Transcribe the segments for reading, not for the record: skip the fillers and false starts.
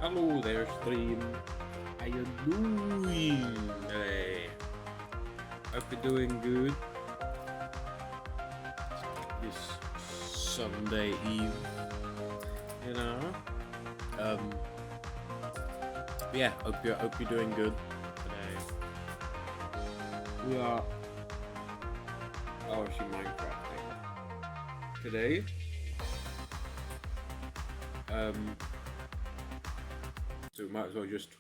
Hello there, stream. How you doing today? Hope you're doing good this Sunday Eve. You know. Um. Yeah. Hope you're doing good today. We are. Oh, she Minecrafting today. So we might as well just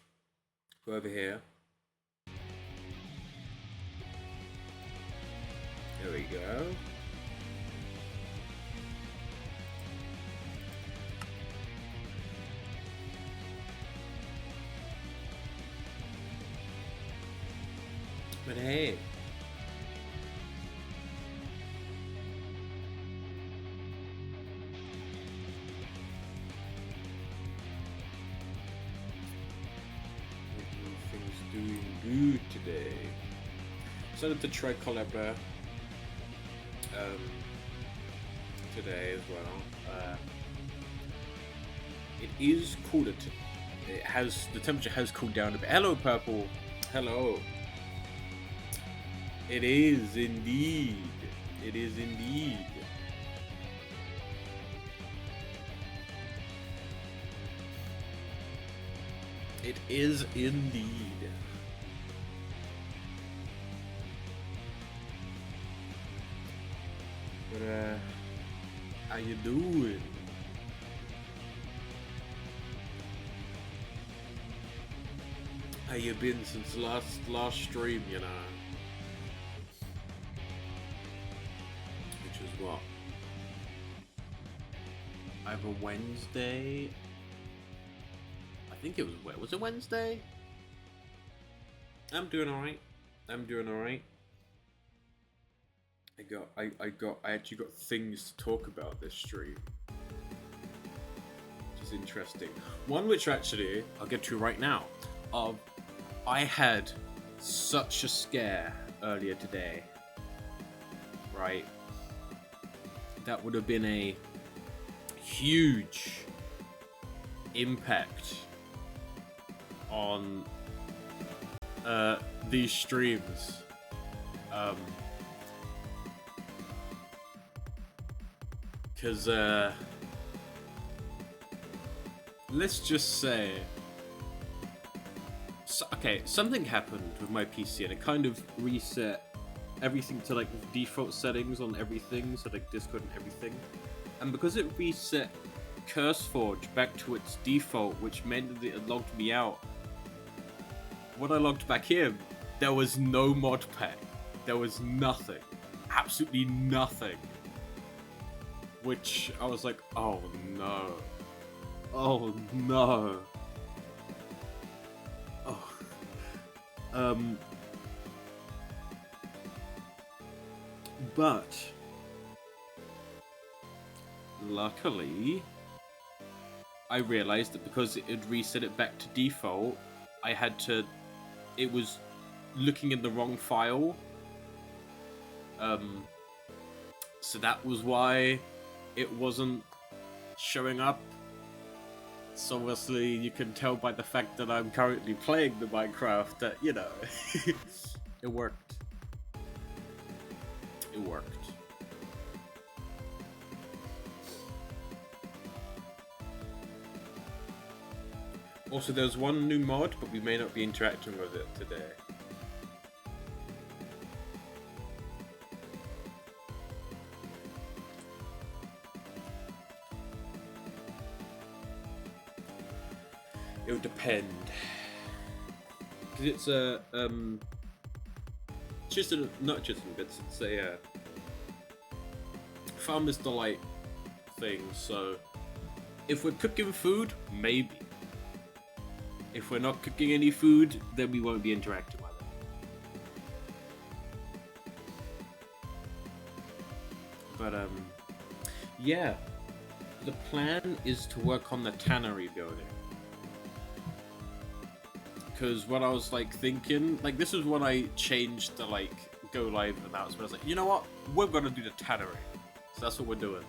go over here. There we go. But hey. Good today. Started to try Collabra today as well. It is cooler. It has the temperature has cooled down a bit. Hello, Purple. Hello. It is indeed. It is indeed. It is indeed. But how you doing? How you been since last stream? You know, which was what? Either Wednesday. I think it was it Wednesday? I'm doing alright. I'm doing alright. I actually got things to talk about this stream. Which is interesting. One which actually I'll get to right now. I had such a scare earlier today. Right? That would have been a huge impact on these streams. Because let's just say okay, something happened with my PC and it kind of reset everything to like default settings on everything, so like Discord and everything, and because it reset CurseForge back to its default, which meant that it logged me out. When I logged back in, there was no mod pack. There was nothing. Absolutely nothing. Which I was like, oh no. Oh no. Oh. But luckily I realized that because it had reset it back to default, it was looking in the wrong file. So that was why it wasn't showing up. So obviously you can tell by the fact that I'm currently playing the Minecraft that, you know, it worked. It worked. Also, there's one new mod, but we may not be interacting with it today. It would depend. Because it's a, not Chisholm, but it's a Farmer's Delight thing, so if we're cooking food, maybe. If we're not cooking any food, then we won't be interacting with it. But yeah, the plan is to work on the tannery building. Because what I was like thinking, like this is when I changed the like go live announcement. I was like, you know what? We're gonna do the tannery. So that's what we're doing.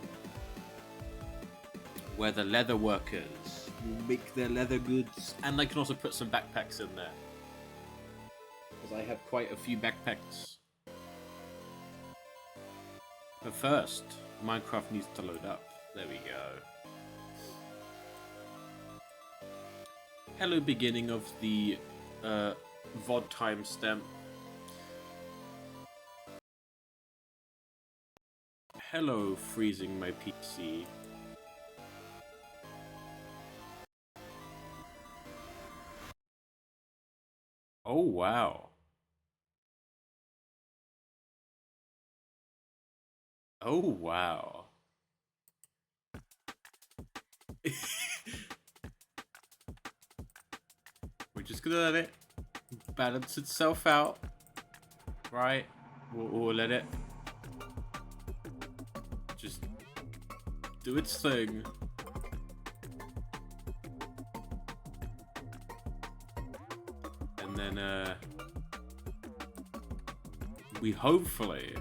We're the leather workers. will make their leather goods, and I can also put some backpacks in there. Because I have quite a few backpacks. But first, Minecraft needs to load up. There we go. Hello, beginning of the VOD timestamp. Hello, freezing my PC. Oh, wow. Oh, wow. We're just gonna let it balance itself out, right? We'll let it just do its thing. And then, we hopefully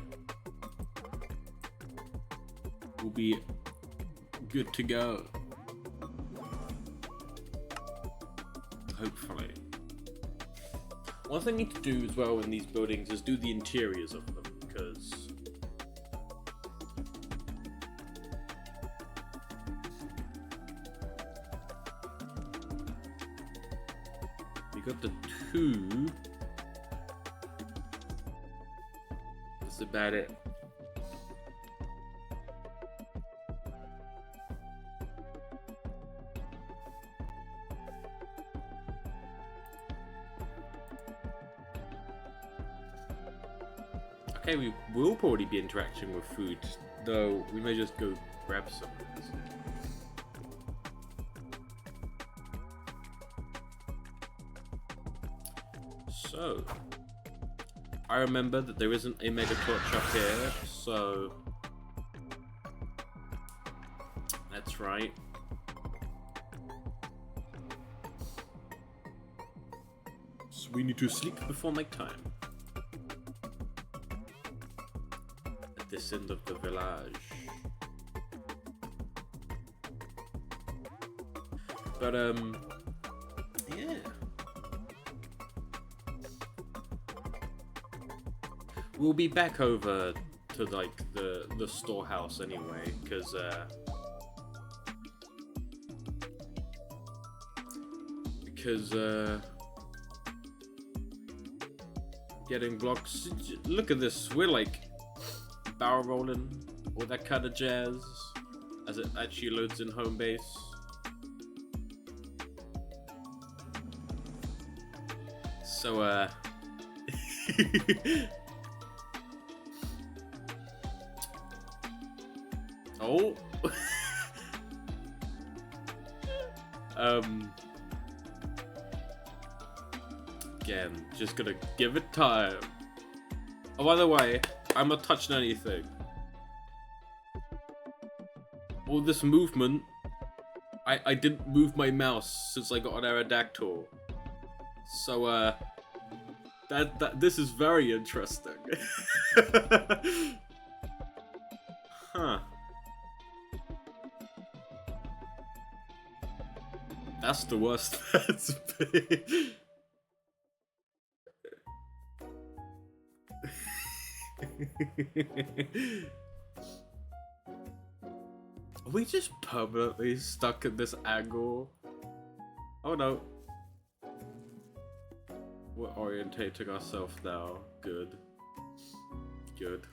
will be good to go. Hopefully. One thing I need to do as well in these buildings is do the interiors of them, because we got the 2. That's about it. Okay, we will probably be interacting with food, though we may just go grab some. So, I remember that there isn't a mega torch up here, so that's right. So we need to sleep before nighttime. This end of the village. But yeah. We'll be back over to like the storehouse anyway, because getting blocks. Look at this, we're like barrel rolling, all that kind of jazz, as it actually loads in home base. So, oh, again, just gonna give it time. Oh, by the way, I'm not touching anything. All this movement, I didn't move my mouse since I got an Aerodactyl. So, this is very interesting. Huh. That's the worst that's been. Are we just permanently stuck at this angle? Oh no. We're orientating ourselves now. Good. Good.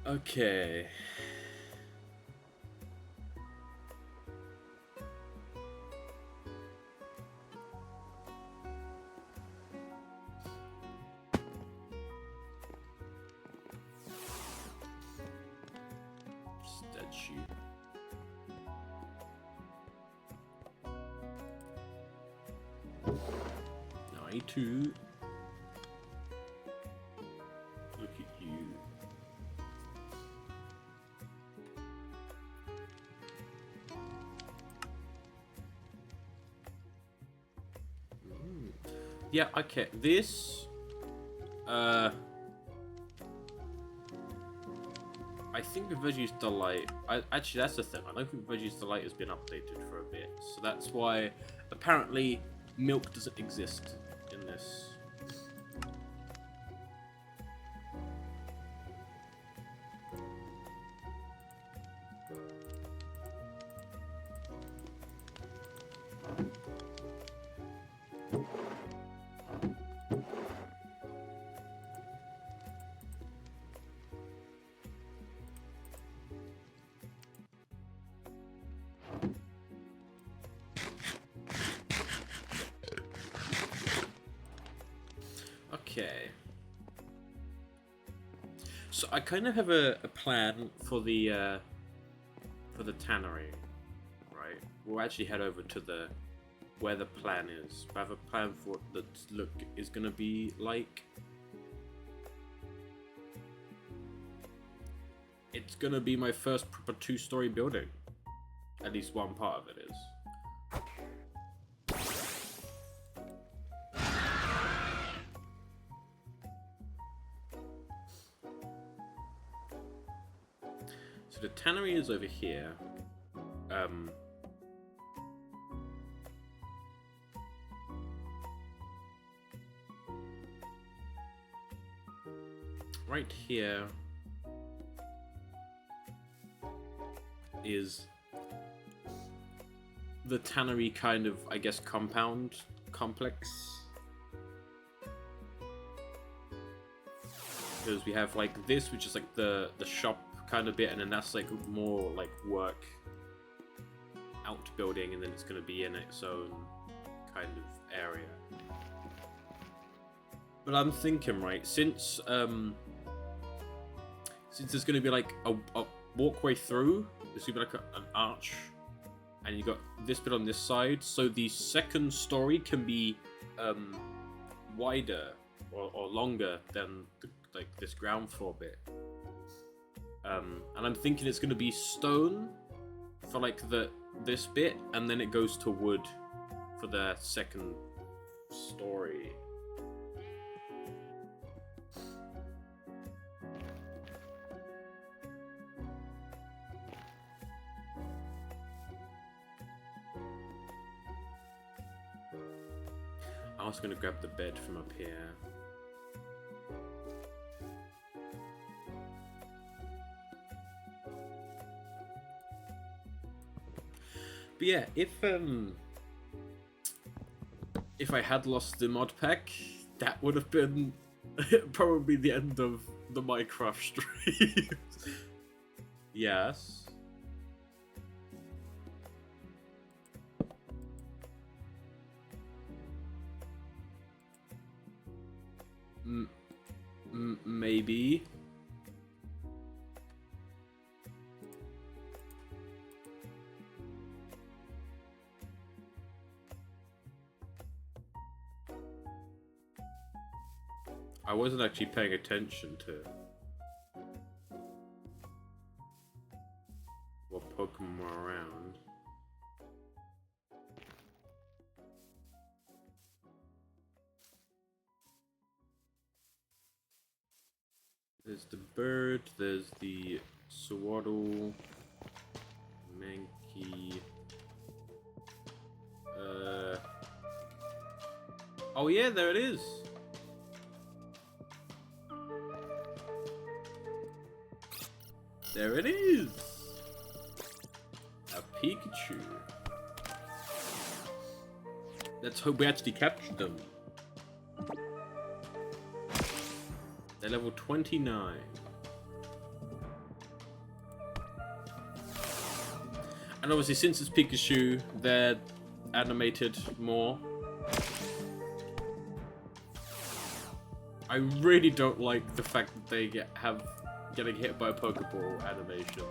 Okay. Statue. I too. Look at you. Yeah, okay. This I think the Veggie's Delight... actually, that's the thing. I don't think Veggie's Delight has been updated for a bit. So that's why, apparently, milk doesn't exist in this. Okay. So I kind of have a plan for the tannery, right? We'll actually head over to where the plan is. I have a plan for what the look is gonna be like. It's gonna be my first proper 2-story building. At least one part of it is. So the tannery is over here. Right here is the tannery kind of, I guess, compound complex. Because we have like this, which is like the shop kind of bit, and then that's like more like work outbuilding, and then it's going to be in its own kind of area. But I'm thinking, right, since there's going to be like a walkway through, there's going to be like an arch, and you got this bit on this side, so the second story can be wider or longer than like this ground floor bit. And I'm thinking it's going to be stone for like this bit, and then it goes to wood for the second story. I was going to grab the bed from up here. But yeah, if I had lost the mod pack, that would have been probably the end of the Minecraft stream. Yes. Maybe. I wasn't actually paying attention to what Pokemon were around. There's the bird, there's the Swaddle, Mankey. Oh yeah, there it is. There it is. A Pikachu. Let's hope we actually captured them. They're level 29. And obviously, since it's Pikachu, they're animated more. I really don't like the fact that they getting hit by a Pokeball animation.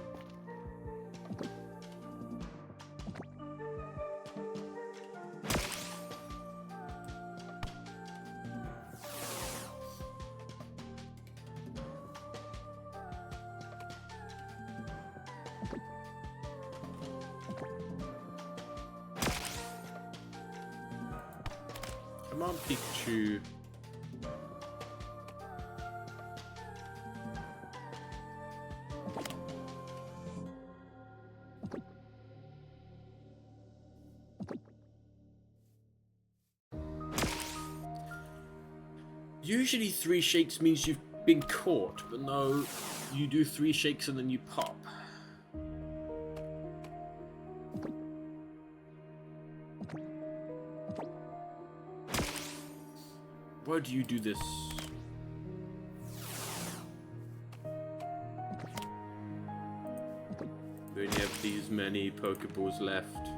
Come on, Pikachu. Usually 3 shakes means you've been caught, but no, you do 3 shakes and then you pop. Why do you do this? We only have these many Pokeballs left.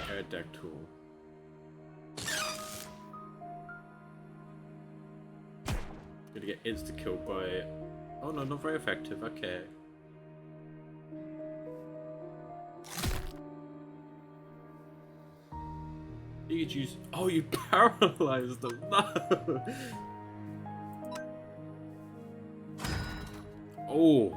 Aerodactyl. Gonna get insta-killed by it. Oh no, not very effective, okay. You could use... Oh, you paralyzed them! No! Oh!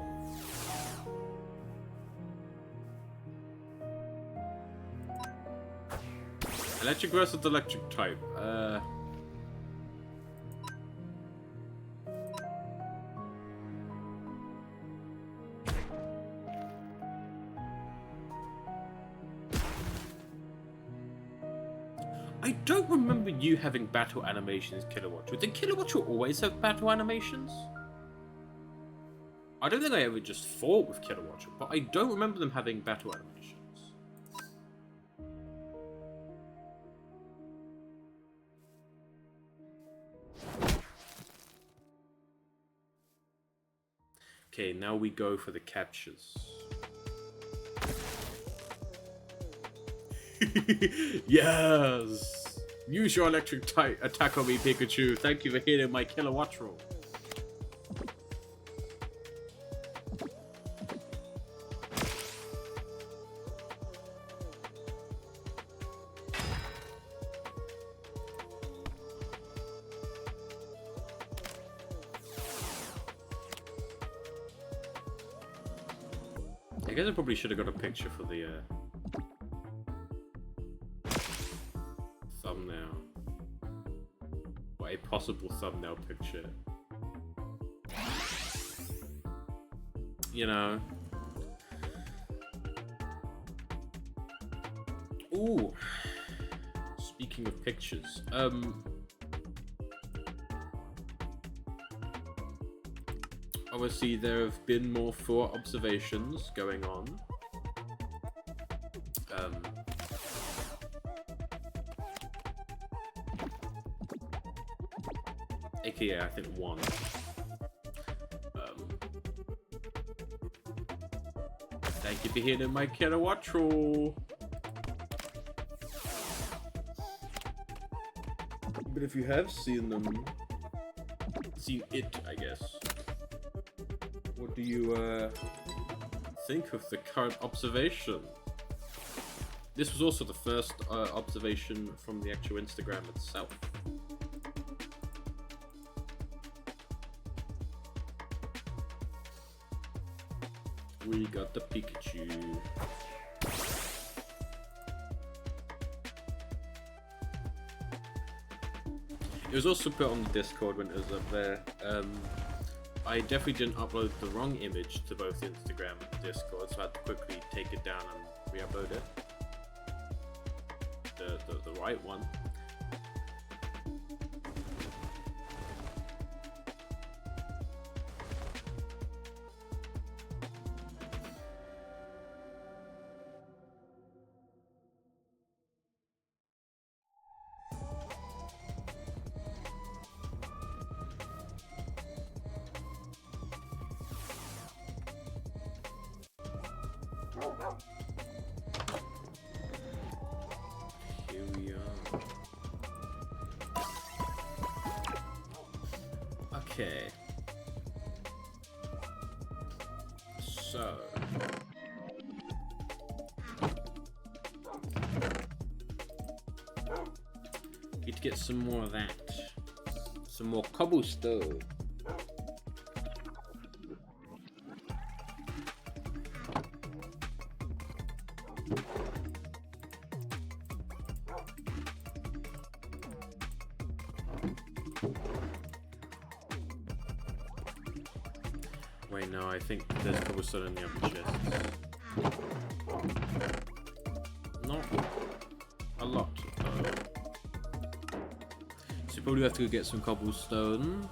Electric versus electric type. I don't remember you having battle animations, Kilowattrel. Did Kilowattrel always have battle animations? I don't think I ever just fought with Kilowattrel, but I don't remember them having battle animations. Okay, now we go for the captures. Yes! Use your electric type attack on me, Pikachu. Thank you for hitting my Kilowattrel. I guess I probably should have got a picture for the thumbnail. Or a possible thumbnail picture. You know. Ooh. Speaking of pictures, obviously, there have been more thought observations going on. AKA, I think 1. Thank you for hitting my Kilowattrel. But if you have seen them, seen it, I guess. What do you think of the current observation? This was also the first observation from the actual Instagram itself. We got the Pikachu. It was also put on the Discord when it was up there. I definitely didn't upload the wrong image to both Instagram and Discord, so I had to quickly take it down and re-upload it. The right one. Here we are. Okay. So. Need to get some more of that. Some more cobblestone. Wait, no, I think there's cobblestone in the other chests. Not a lot, though. So you probably have to go get some cobblestone.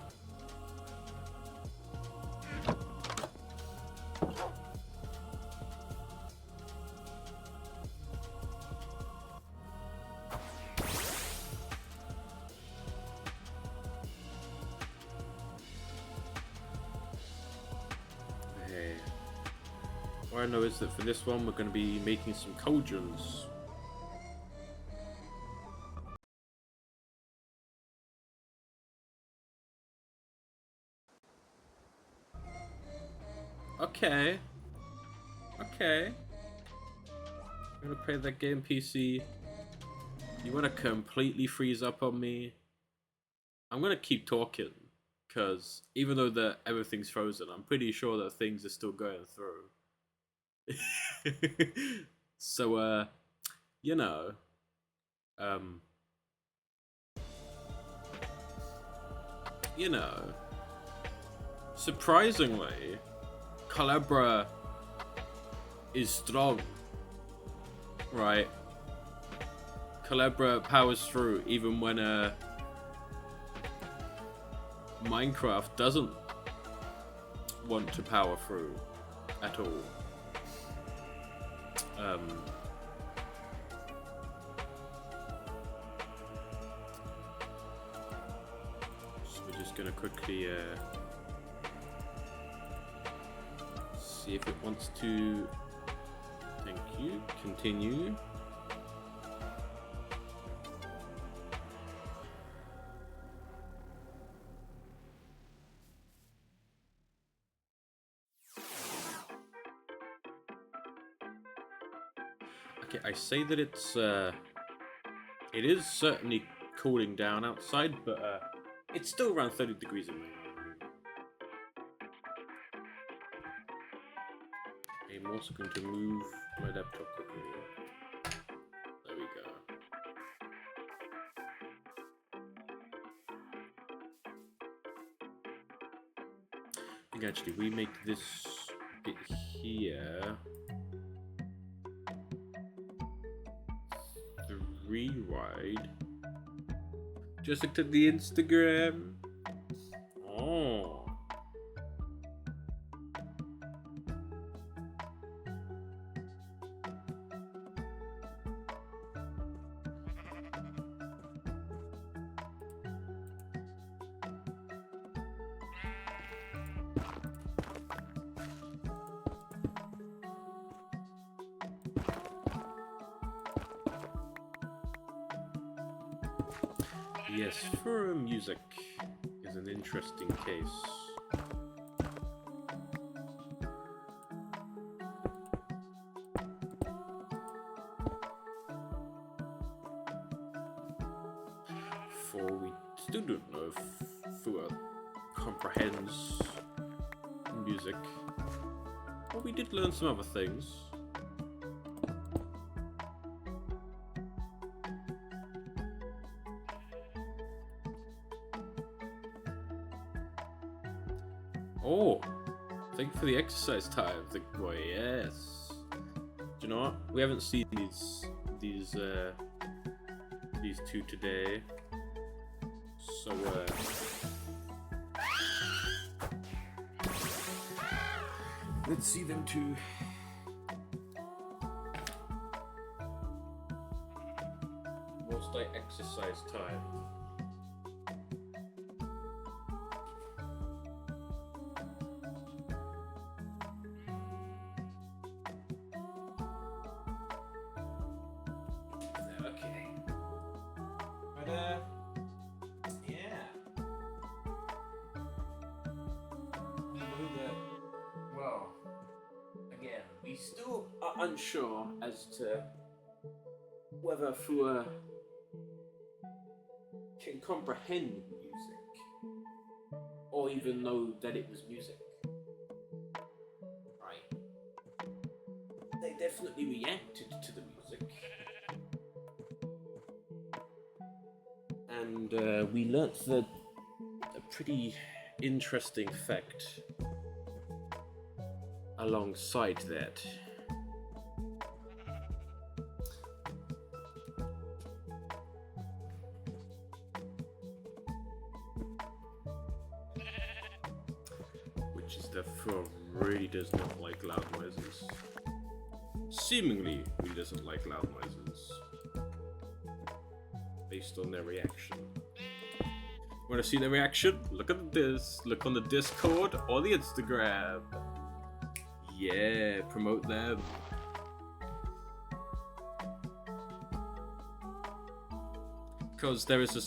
What I know is that for this one we're going to be making some cauldrons. Okay. Okay. I'm gonna play that game, PC. You wanna completely freeze up on me? I'm gonna keep talking. Because even though everything's frozen, I'm pretty sure that things are still going through. So, you know, surprisingly, Calabra is strong, right? Calabra powers through even when Minecraft doesn't want to power through at all. So we're just gonna quickly see if it wants to. Thank you. Continue. Okay, I say that it is certainly cooling down outside, but it's still around 30 degrees in my room. I'm also going to move my laptop quickly. There we go. I think actually we make this bit here 3 wide. Just looked at the Instagram. Oh. Yes, furrow music is an interesting case. For we still don't know if Fua comprehends music. But we did learn some other things. Oh, thank you for the exercise time. The boy, yes. Do you know what? We haven't seen these two today. So let's see them two. Whilst I exercise time. Okay. But yeah. still are unsure as to whether Fua can comprehend music or even know that it was music. Right? They definitely reacted to the music. And we learnt a pretty interesting fact alongside that. Which is that Fua really does not like loud noises. Seemingly, he doesn't like loud noises. Based on their reaction. Want to see their reaction? Look at this. Look on the Discord or the Instagram. Yeah, promote them. Because there is a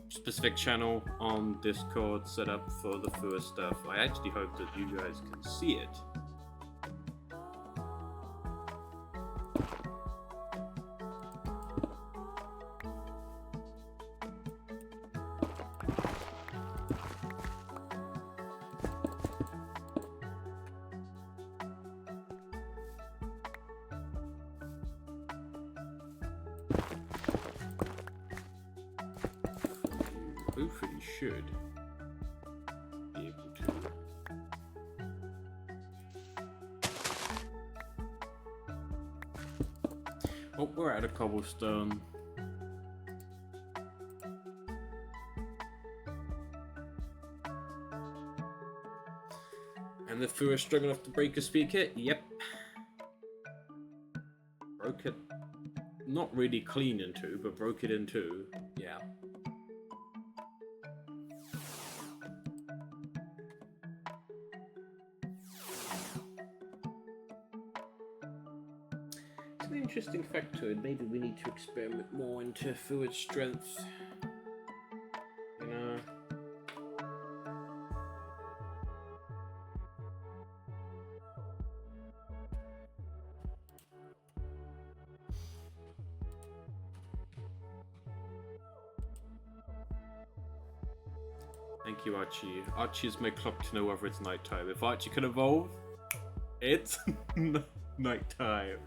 specific channel on Discord set up for the Fua stuff. I actually hope that you guys can see it. Hopefully should be able to. Oh, we're out of cobblestone. And the Fua is strong enough to break a speaker? Yep. Broke it. Not really clean in two, but broke it in two. Yeah. It's an interesting factoid. Maybe we need to experiment more into Fua's strength. You know. Thank you, Archie. Archie is my clock to know whether it's nighttime. If Archie can evolve, it's nighttime.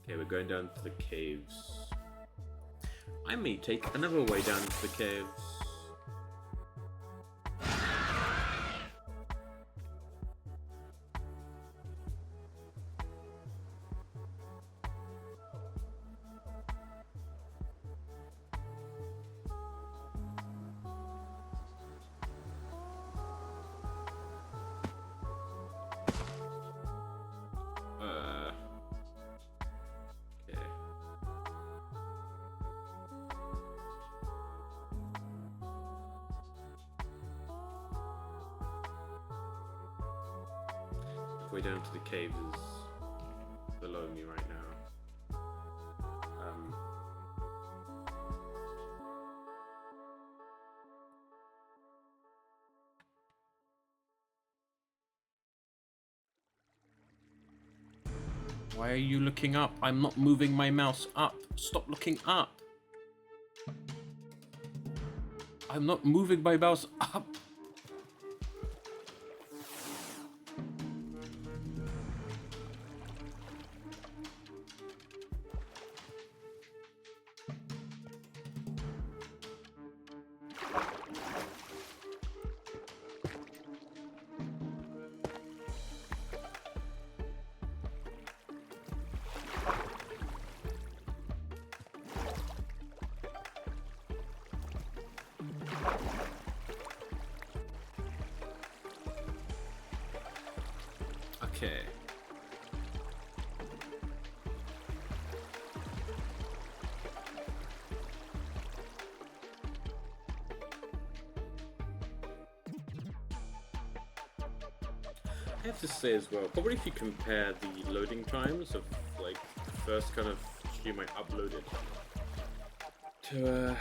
Okay, we're going down to the caves. I may take another way down to the caves. Way down to the cave is below me right now. Why are you looking up? I'm not moving my mouse up. Stop looking up. I'm not moving my mouse up. Okay. I have to say as well, probably if you compare the loading times of like the first kind of stream I uploaded to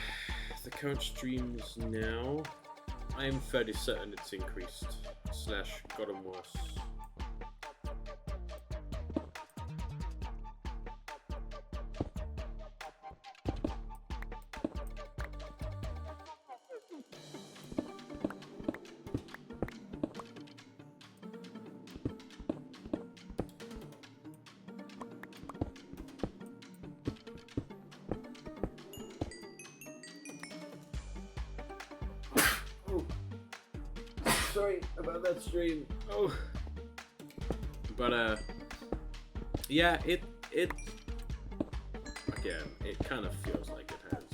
the current streams now, I am fairly certain it's increased / gotten worse. Sorry about that stream. Oh, but yeah, it again, it kind of feels like it has.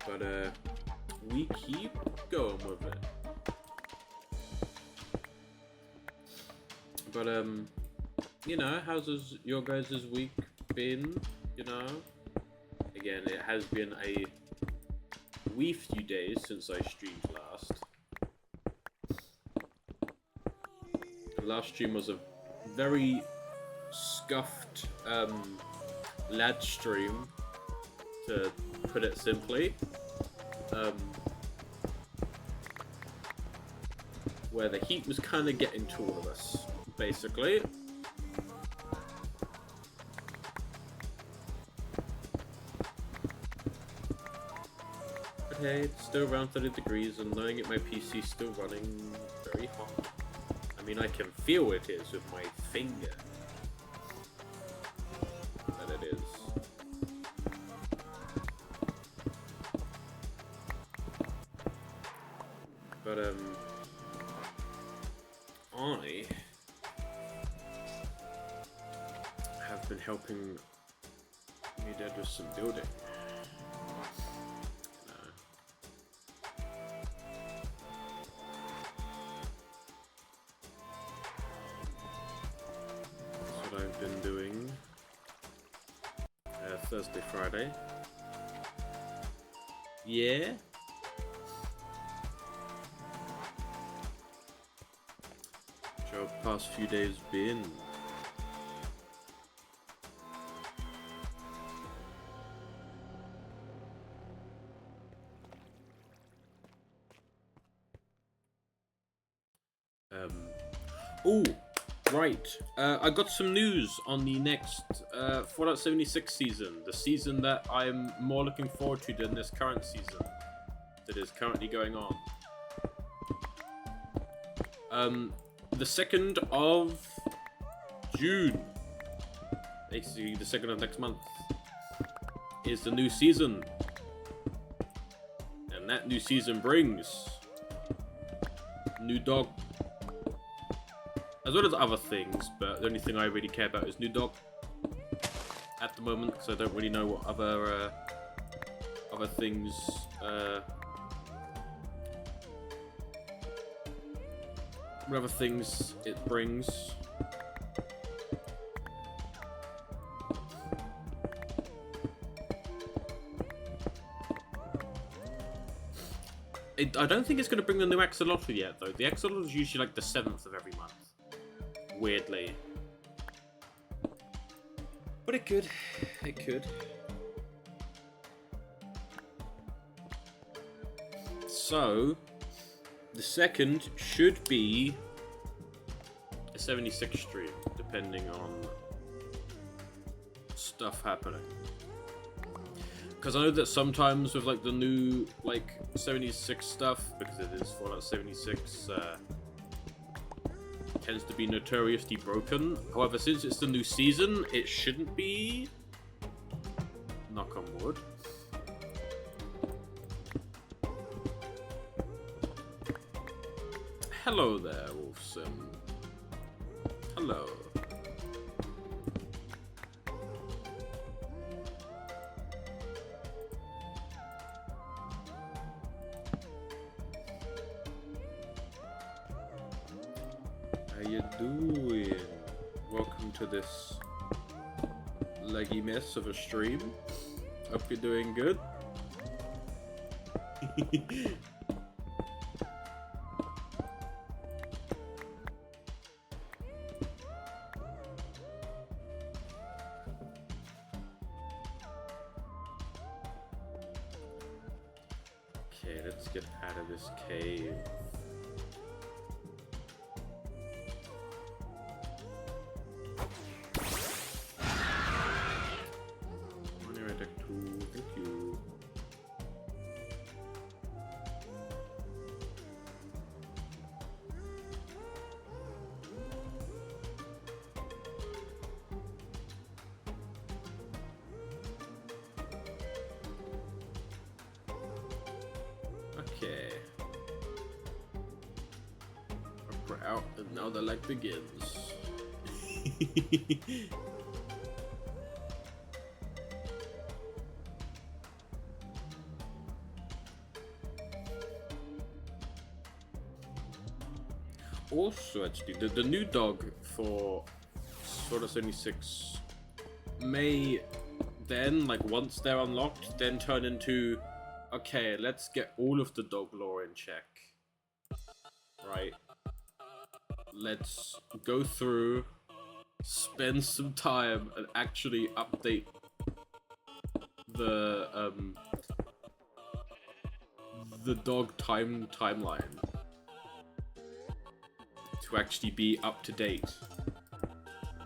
But we keep going with it. But you know, how's your guys' week been? You know, again, it has been a wee few days since I streamed last. The last stream was a very scuffed lad stream, to put it simply. Where the heat was kind of getting to all of us, basically. Okay, it's still around 30 degrees, and knowing that my PC's still running very hot. I mean, I can feel it is with my finger. That it is. But, I have been helping my dad with some building. That's what I've been doing. Thursday, Friday. Yeah. How the past few days been? Oh, right. I got some news on the next Fallout 76 season. The season that I'm more looking forward to than this current season that is currently going on. The 2nd of June, basically the 2nd of next month, is the new season. And that new season brings new dog, as well as other things, but the only thing I really care about is new dog at the moment, because I don't really know what other things what other things it brings. I don't think it's going to bring the new axolotl yet, though. The axolotl is usually like the 7th of every month. Weirdly. But it could. It could. So, the 2nd should be a 76 stream, depending on stuff happening. Because I know that sometimes with like the new like 76 stuff, because it is Fallout 76, tends to be notoriously broken. However, since it's the new season, it shouldn't be. Knock on wood. Hello there, Wolfson. Hello. How you doing? Welcome to this leggy mess of a stream. Hope you're doing good. Let's get out of this cave. Money right deck 2, thank you. Okay. We're out, and now the leg begins. Also, actually, the new dog for Sword of 76 may then, like, once they're unlocked, then turn into, okay, let's get all of the dog lore in check. Right? Let's go through, spend some time, and actually update the dog timeline to actually be up to date.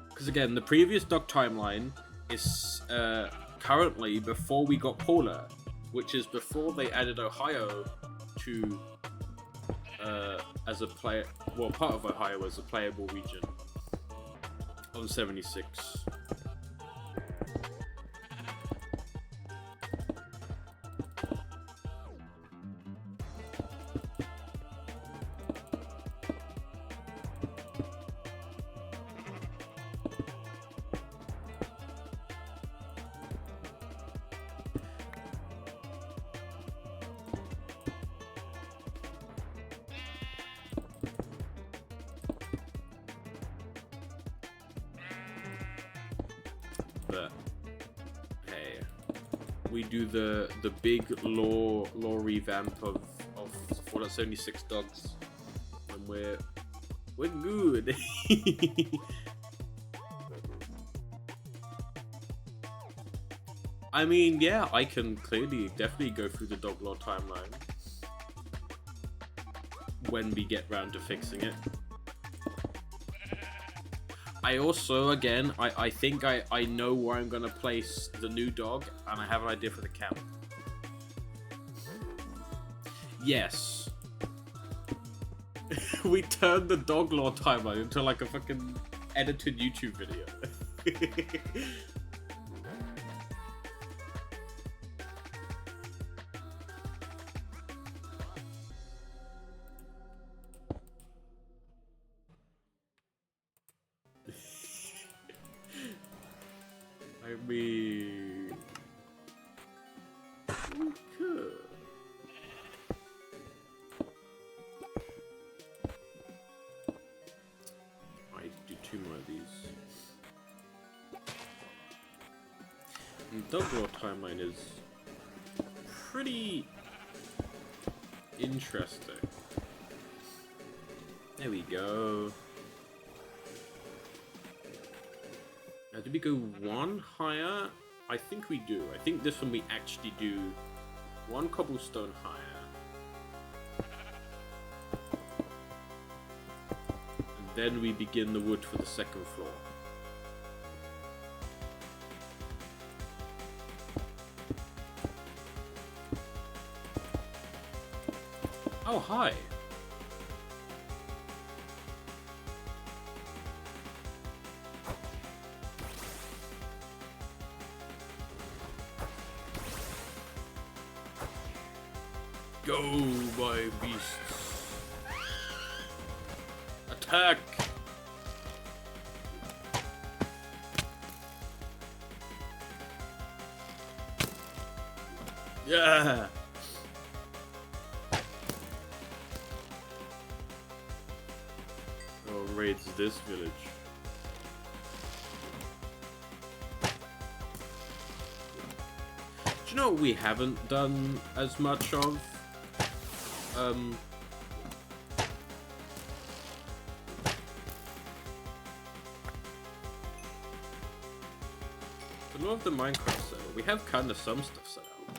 Because again, the previous dog timeline is currently before we got Paula, which is before they added Ohio to as a player, well, part of Ohio as a playable region on 76. But hey, we do the big lore revamp of Fallout 76 dogs, and we're good. I mean, yeah, I can definitely go through the dog lore timeline when we get round to fixing it. I also, again, I think I know where I'm gonna place the new dog, and I have an idea for the camp. Yes. We turned the dog lore timeline into like a fucking edited YouTube video. I mean, we could. I need to do 2 more of these. And dog lore timeline is pretty interesting. There we go. Did we go 1 higher? I think we do. I think this one we actually do 1 cobblestone higher. And then we begin the wood for the 2nd floor. Oh, hi. Go, my beasts. Attack! Yeah! Oh, raids this village. Do you know what we haven't done as much of? For more of the Minecraft server, we have kind of some stuff set out.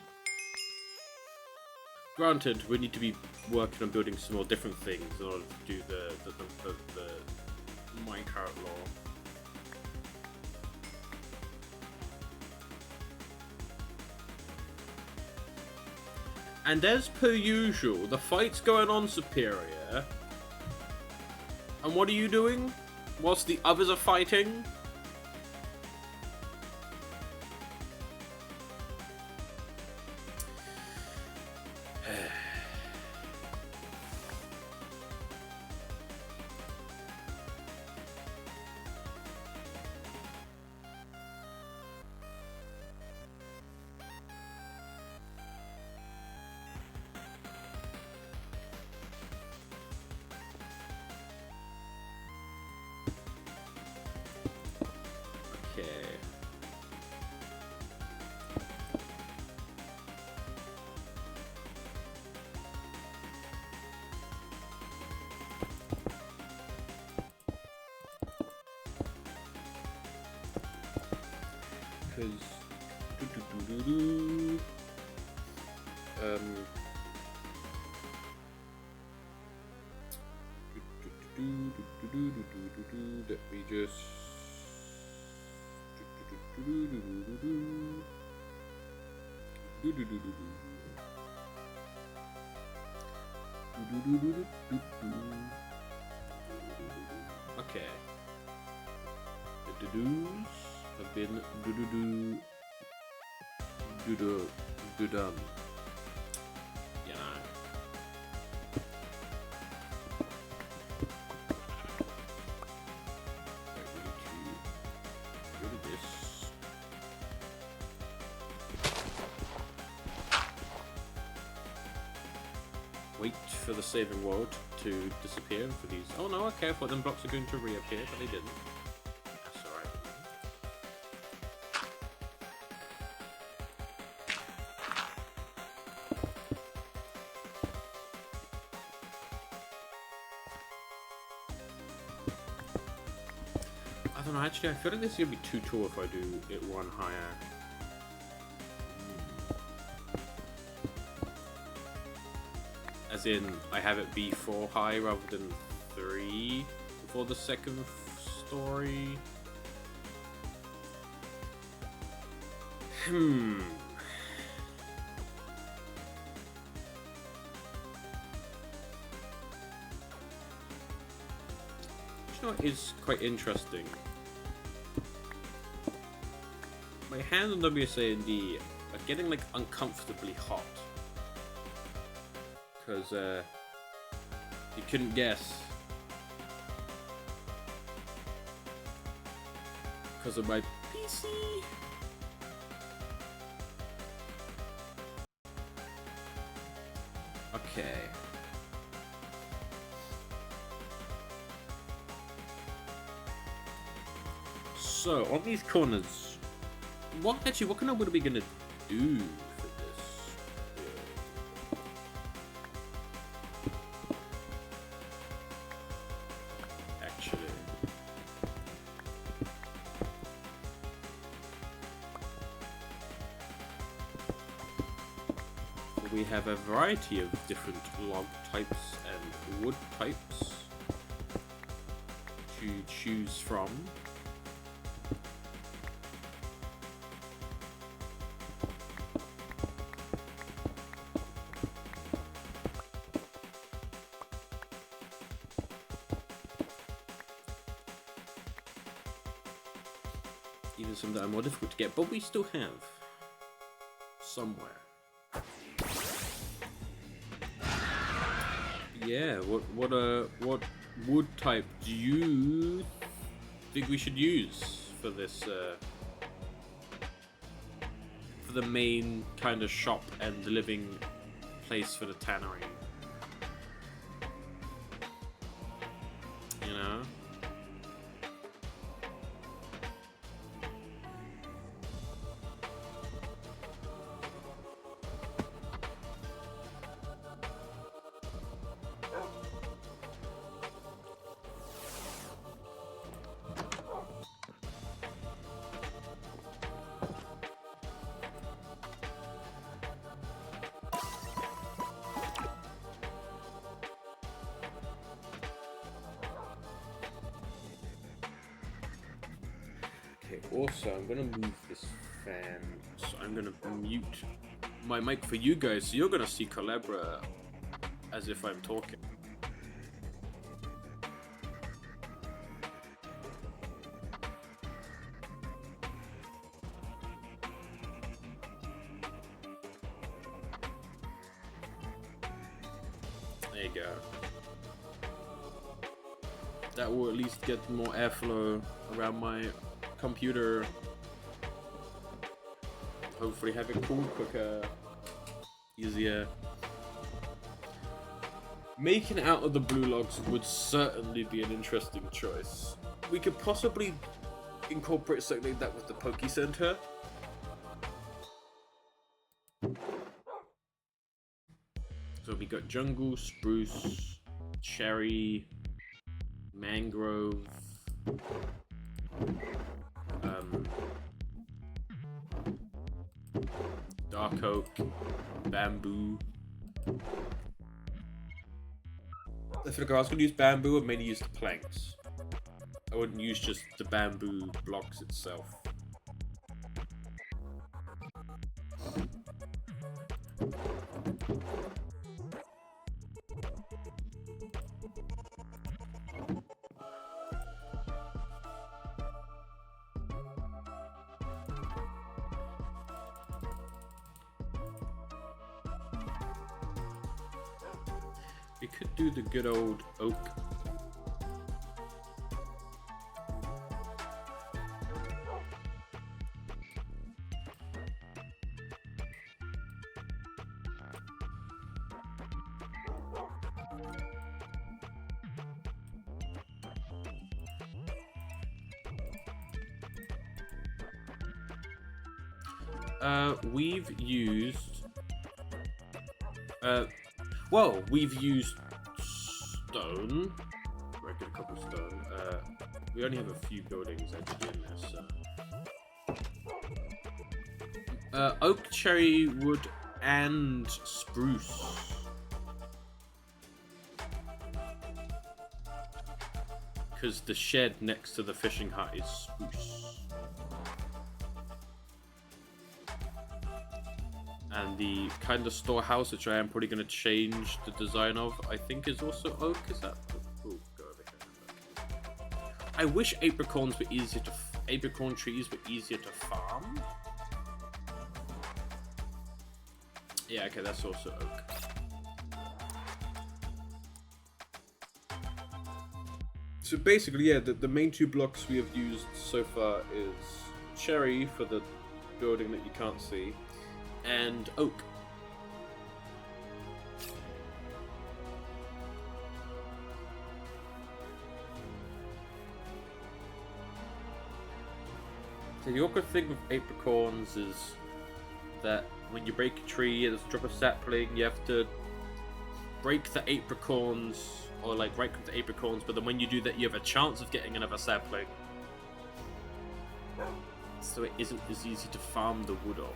Granted, we need to be working on building some more different things in order to do the minecart law. And as per usual, the fight's going on, Superior. And what are you doing whilst the others are fighting? Let me just okay. The do's have been done. You know. Wait for the saving world to disappear for these. Oh no, okay, I thought them blocks are going to reappear, but they didn't. That's alright. I don't know, actually, I feel like this is going to be too tall if I do it one higher. As in, I have it be 4 high rather than 3 for the second story. You know what is quite interesting? My hands on WSA&D are getting like uncomfortably hot. Because you couldn't guess. Because of my PC. Okay. So on these corners, what kind of wood are we gonna do? We have a variety of different log types and wood types to choose from. Even some that are more difficult to get, but we still have somewhere. Yeah, what wood type do you think we should use for this for the main kind of shop and the living place for the tannery? You know? Okay, also, I'm gonna move this fan, so I'm gonna mute my mic for you guys, so you're gonna see Calabra as if I'm talking. There you go. That will at least get more airflow around my computer. Hopefully have it cool quicker, easier. Making out of the blue logs would certainly be an interesting choice. We could possibly incorporate something like that with the Poke Center. So we got jungle, spruce, cherry, mangrove, dark oak, bamboo. I feel like if I was going to use bamboo, I'd mainly use the planks. I wouldn't use just the bamboo blocks itself. We could do the good old oak. We've used well, we've used stone. Reckon a couple stone. We only have a few buildings actually in this. Oak, cherry, wood, and spruce. Because the shed next to the fishing hut is spruce. And the kind of storehouse, which I am probably going to change the design of, I think is also oak. Is that? Ooh, go over here. I wish apricorn trees were easier to farm. Yeah, okay, that's also oak. So basically, yeah, the main two blocks we have used so far is cherry for the building that you can't see, and oak. So the awkward thing with apricorns is that when you break a tree and drop a sapling, you have to break the apricorns, or like right click the apricorns, but then when you do that you have a chance of getting another sapling. So it isn't as easy to farm the wood off.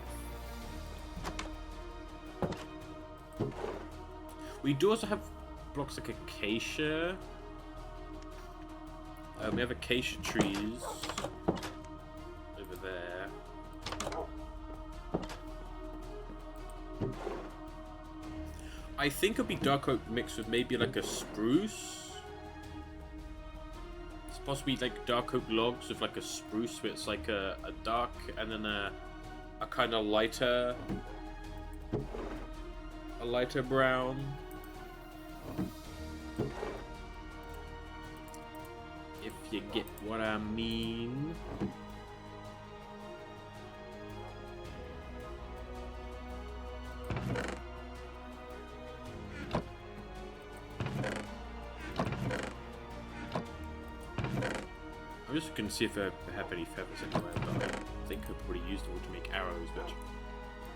We do also have blocks like acacia. We have acacia trees over there. I think it'll be dark oak mixed with maybe like a spruce. It's possibly like dark oak logs with like a spruce where it's like a dark and then a kind of lighter brown. If you get what I mean. I'm just going to see if I have any feathers anywhere, but I think I've already used them all to make arrows, but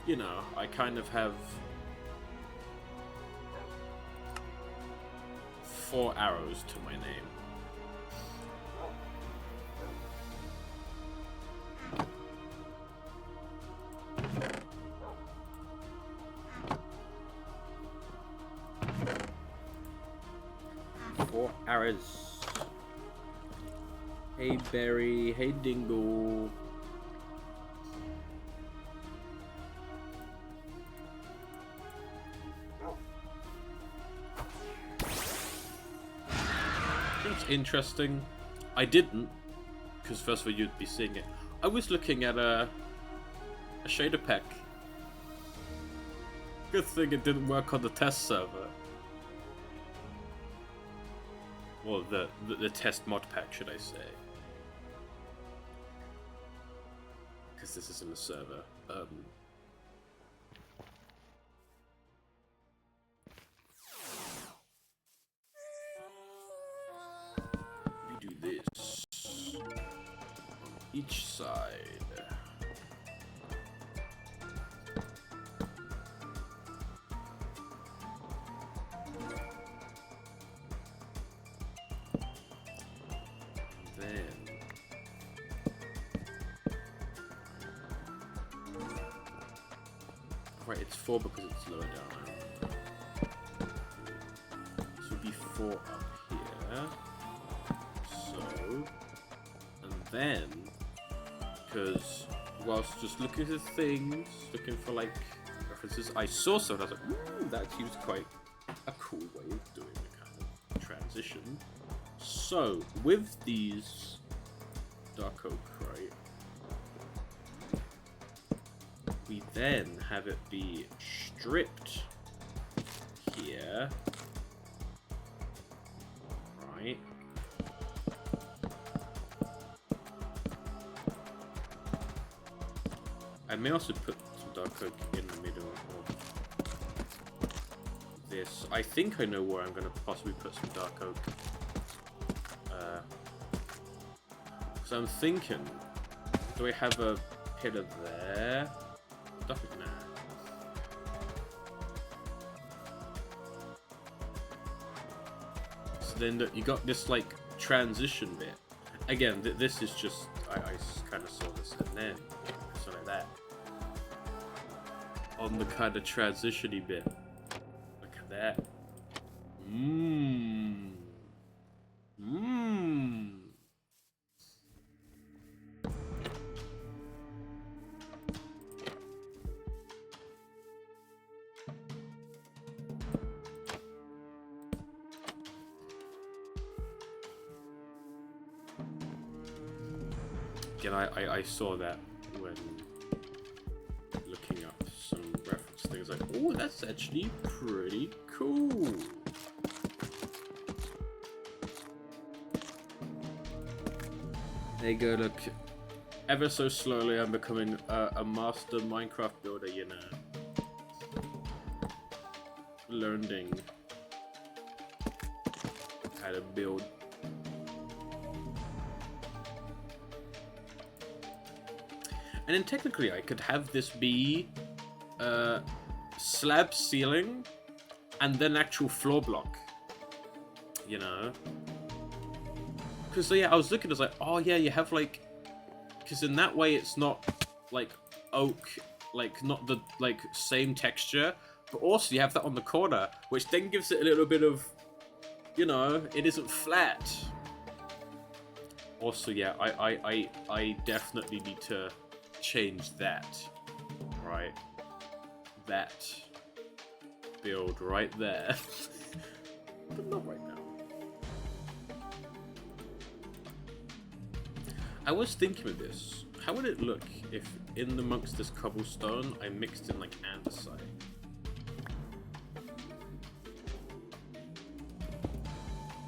you know, I kind of have 4 arrows to my name. Four arrows. Hey Berry, hey Dingle. It's interesting. I didn't, because first of all you'd be seeing it. I was looking at a shader pack. Good thing it didn't work on the test server. Well, the test mod pack, should I say? Because this isn't a server. We do this on each side. Right, it's 4 because it's lower down. This would be 4 up here. So, and then, because whilst just looking at things, looking for like references, I saw something. I was like, ooh, that seems quite a cool way of doing a kind of transition. So, with these dark oak, right? We then have it be stripped here, right? I may also put some dark oak in the middle of this. I think I know where I'm going to possibly put some dark oak. So I'm thinking, do I have a pillar there? Definitely not. So then you got this like transition bit. Again, this is just I kind of saw this and then something like that on the kind of transition-y bit. Look at that. Again, I saw that when looking up some reference things, like, oh, that's actually pretty cool. There you go, look. Ever so slowly I'm becoming a master Minecraft builder, you know. Learning how to build. And then technically I could have this be slab ceiling and then actual floor block, you know? Because yeah, I was looking, I was like, oh yeah, you have like, because in that way it's not like oak, like not the like same texture, but also you have that on the corner, which then gives it a little bit of, you know, it isn't flat. Also, yeah, I definitely need to change that, right? That build right there, but not right now. I was thinking of this. How would it look if in amongst this cobblestone I mixed in like andesite?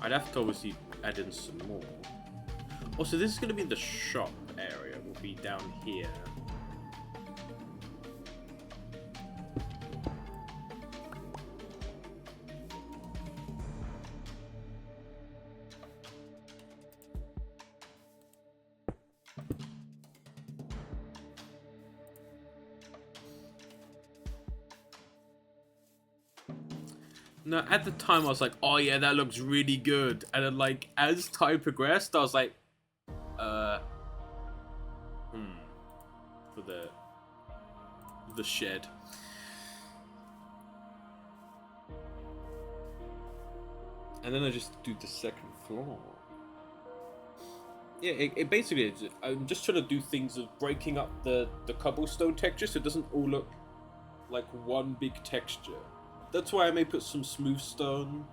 I'd have to obviously add in some more. Also, this is going to be the shop area. Will be down here. No, at the time I was like, oh yeah, that looks really good. And then like, as time progressed, I was like, for the shed. And then I just do the second floor. Yeah, it basically is. I'm just trying to do things of breaking up the cobblestone texture so it doesn't all look like one big texture. That's why I may put some smooth stone,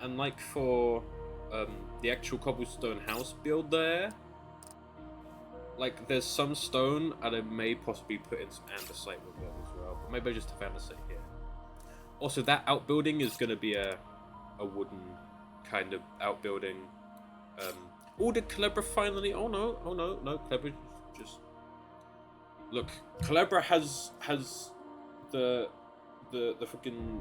and like for the actual cobblestone house build there, like there's some stone, and I may possibly put in some andesite with it as well. But maybe I just have andesite here. Also, that outbuilding is going to be a wooden kind of outbuilding. Oh, did Calibra finally? Oh no, no. Calibra just look. Calibra has the freaking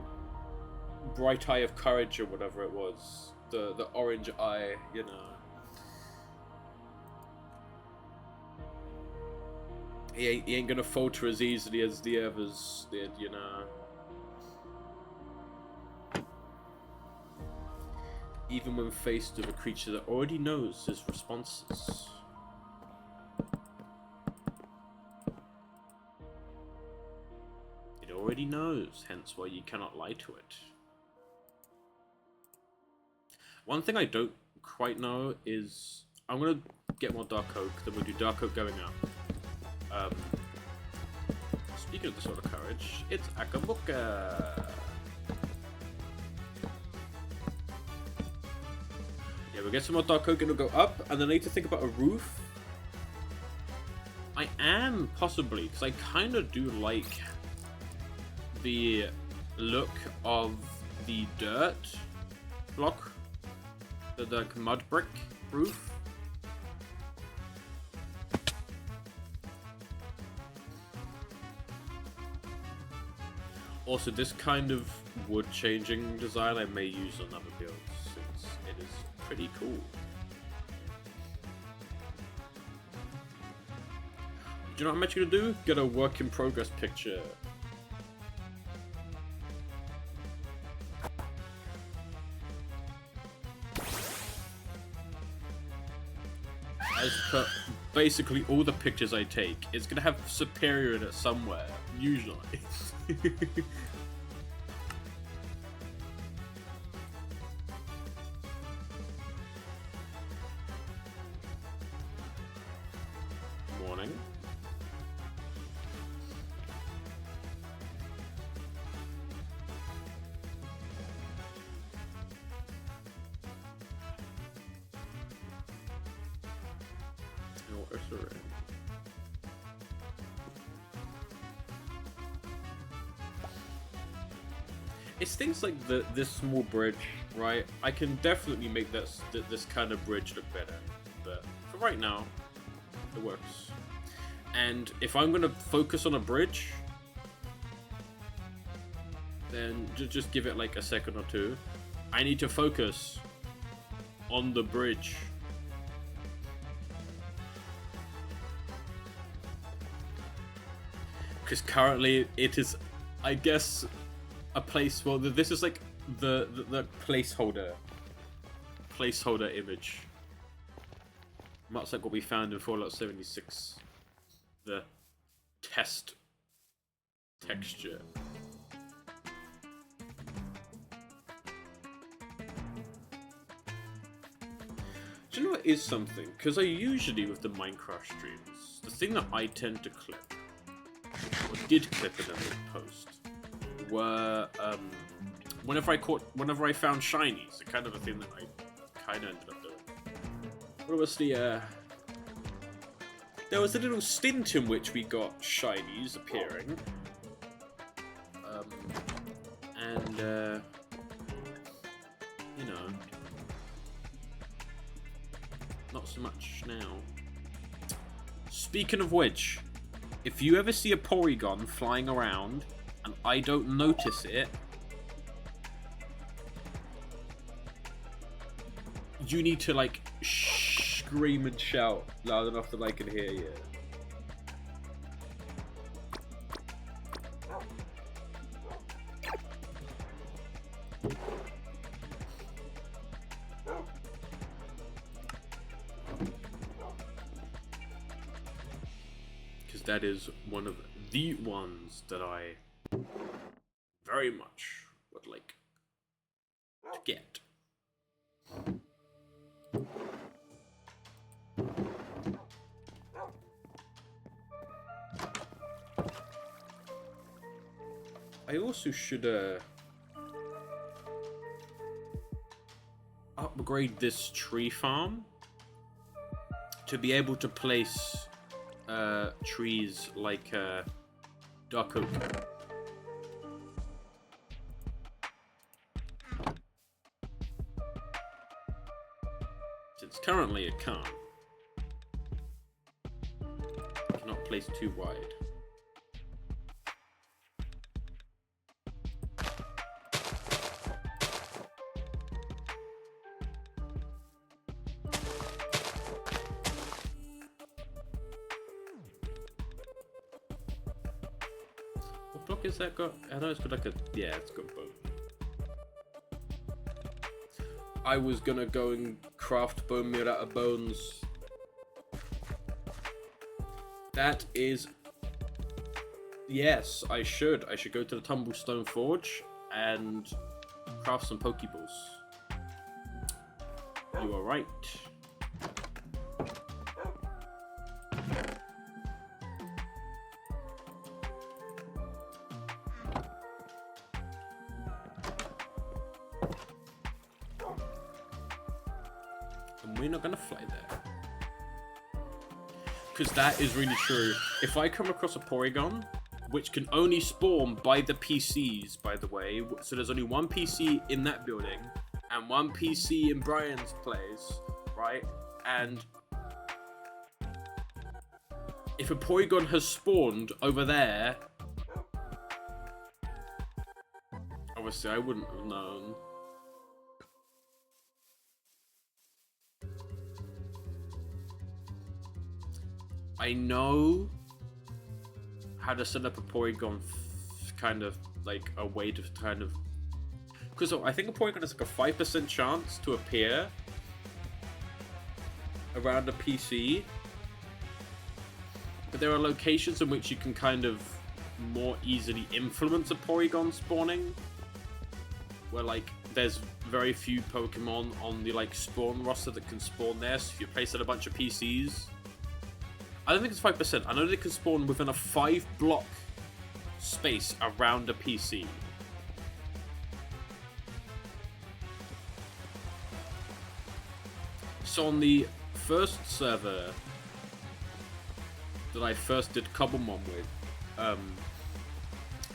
bright eye of courage or whatever it was. The orange eye, you know. He ain't gonna falter as easily as the others did, you know. Even when faced with a creature that already knows his responses. It already knows, hence why you cannot lie to it. One thing I don't quite know is... I'm gonna get more Dark Oak, then we'll do Dark Oak going up. Speaking of the Sword of Courage, it's Akabuka! Yeah, we'll get some more Dark Oak and it'll go up, and then I need to think about a roof. I am, possibly, because I kind of do like the look of the dirt block, the mud brick roof. Also, this kind of wood changing design I may use on other builds, since it is pretty cool. Do you know what I'm actually gonna do? Get a work in progress picture. As per basically all the pictures I take, it's gonna have superior in it somewhere, usually. Morning. No, sorry. It's things like this small bridge, right? I can definitely make this kind of bridge look better, but for right now, it works. And if I'm gonna focus on a bridge, then just give it like a second or two. I need to focus on the bridge. Because currently it is, I guess, a place. Well, this is like the placeholder image, much like what we found in Fallout 76, the test texture. Do you know what is something? Because I usually, with the Minecraft streams, the thing that I tend to clip, or did clip in a post, were whenever I found shinies, the kind of a thing that I kind of ended up doing. What was the there was a little stint in which we got shinies appearing, and you know, not so much now. Speaking of which, if you ever see a Porygon flying around and I don't notice it, you need to like scream and shout loud enough that I can hear you. Because that is one of the ones that I very much would like to get. I also should upgrade this tree farm to be able to place trees like dark oak. Since currently it can't. I cannot place too wide. What block is that got? I know it's got like a... Yeah, it's got bone. I was gonna go and craft bone meal out of bones. That is... Yes, I should. I should go to the Tumblestone Forge and craft some Pokeballs. You are right. And we're not gonna fly there. Because that is really true. If I come across a Porygon, which can only spawn by the PCs, by the way, so there's only one PC in that building, and one PC in Brian's place, right? And if a Porygon has spawned over there, obviously I wouldn't have known. I know how to set up a Porygon kind of like a way to kind of... Because I think a Porygon has like a 5% chance to appear around a PC. But there are locations in which you can kind of more easily influence a Porygon spawning. Where like there's very few Pokemon on the like spawn roster that can spawn there. So if you place it a bunch of PCs... I don't think it's 5%. I know they can spawn within a 5-block space around a PC. So on the first server that I first did Cobblemon with,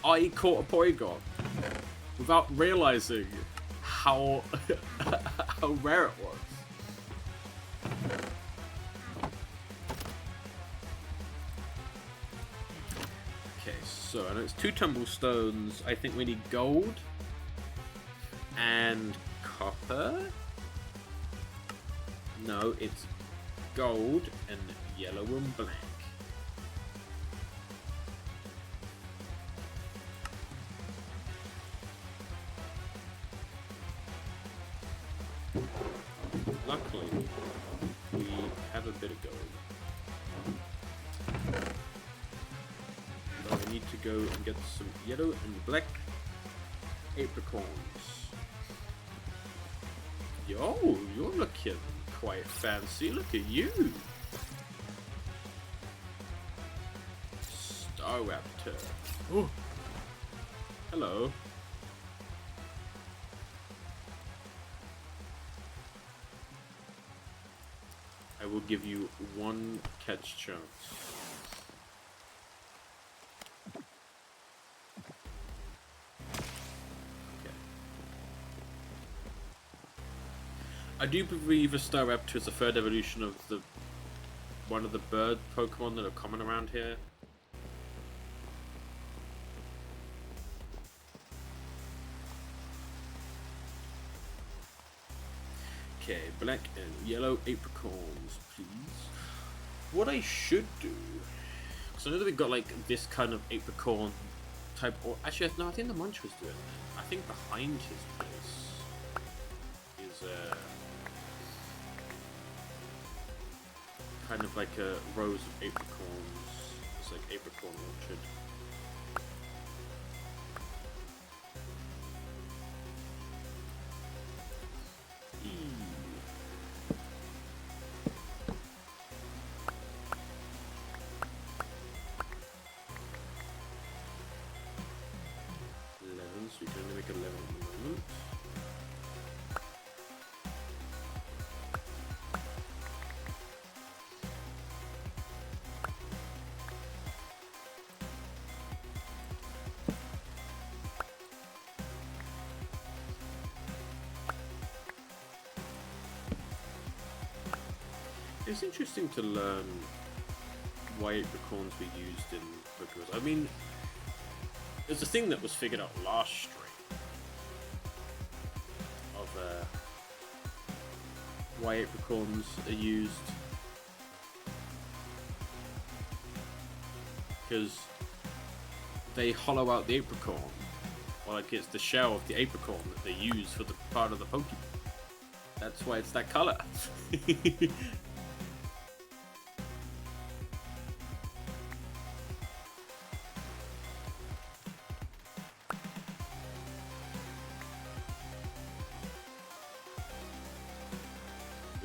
I caught a Porygon without realizing how how rare it was. So, I know it's 2 Tumblestones. I think we need gold and copper. No, it's gold and yellow and black. Luckily, we have a bit of gold. I need to go and get some yellow and black apricorns. Yo, you're looking quite fancy. Look at you. Staraptor. Oh. Hello. I will give you 1 catch chance. I do believe a Staraptor is the 3rd evolution of one of the bird Pokemon that are common around here. Okay, black and yellow apricorns, please. What I should do, because I know that we've got like this kind of apricorn type, or actually no, I think the Munch was doing it. I think behind his place is kind of like a rows of apricorns. It's like apricorn orchard. is interesting to learn why apricorns were used in Pokemon. I mean, there's a thing that was figured out last stream of why apricorns are used, because they hollow out the apricot, or like it's the shell of the apricot that they use for the part of the Pokemon. That's why it's that color. We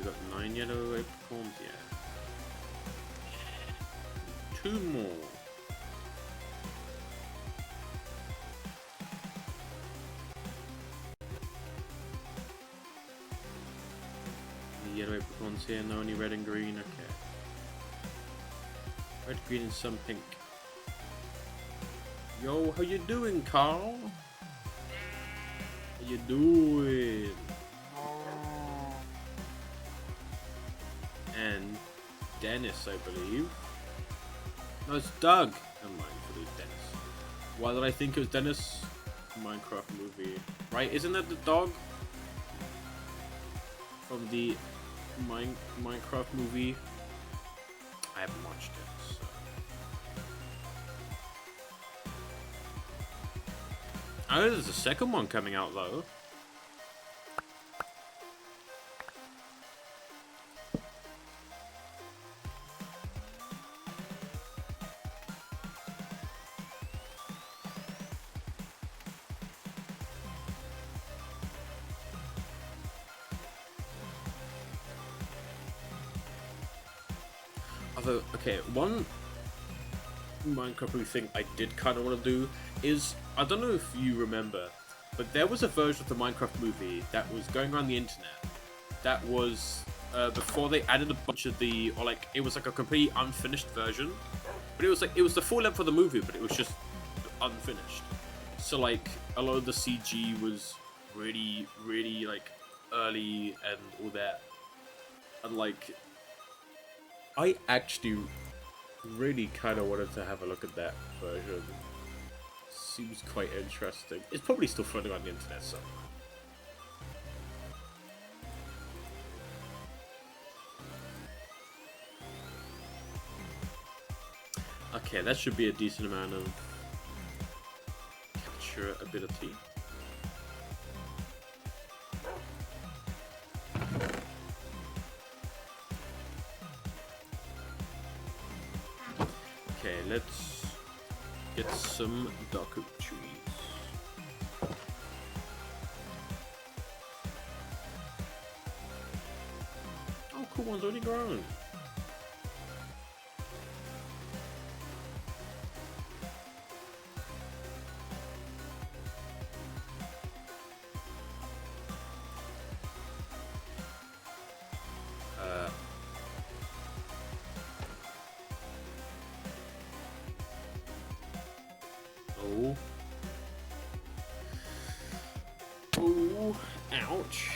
got 9 yellow apricorns, yeah. 2 more. Yellow apricorns here, no, only red and green, okay. Red, green, and some pink. Yo, how you doing, Carl? How you doing? And Dennis, I believe. No, it's Doug. Never mind, I believe Dennis. Why did I think it was Dennis? Minecraft movie. Right, isn't that the dog? From the Minecraft movie. I haven't watched it, so. I know there's a second one coming out though. Although, okay, one Minecraft thing I did kind of want to do is, I don't know if you remember, but there was a version of the Minecraft movie that was going around the internet that was before they added a bunch of the, or like, it was like a completely unfinished version, but it was like, it was the full length of the movie, but it was just unfinished. So like, a lot of the CG was really, really like early and all that, and like, I actually really kind of wanted to have a look at that version. Seems quite interesting. It's probably still floating on the internet somewhere. Okay, that should be a decent amount of capture ability. Okay, let's get some Doku trees. Oh, cool one's already grown. Oh. Oh, ouch.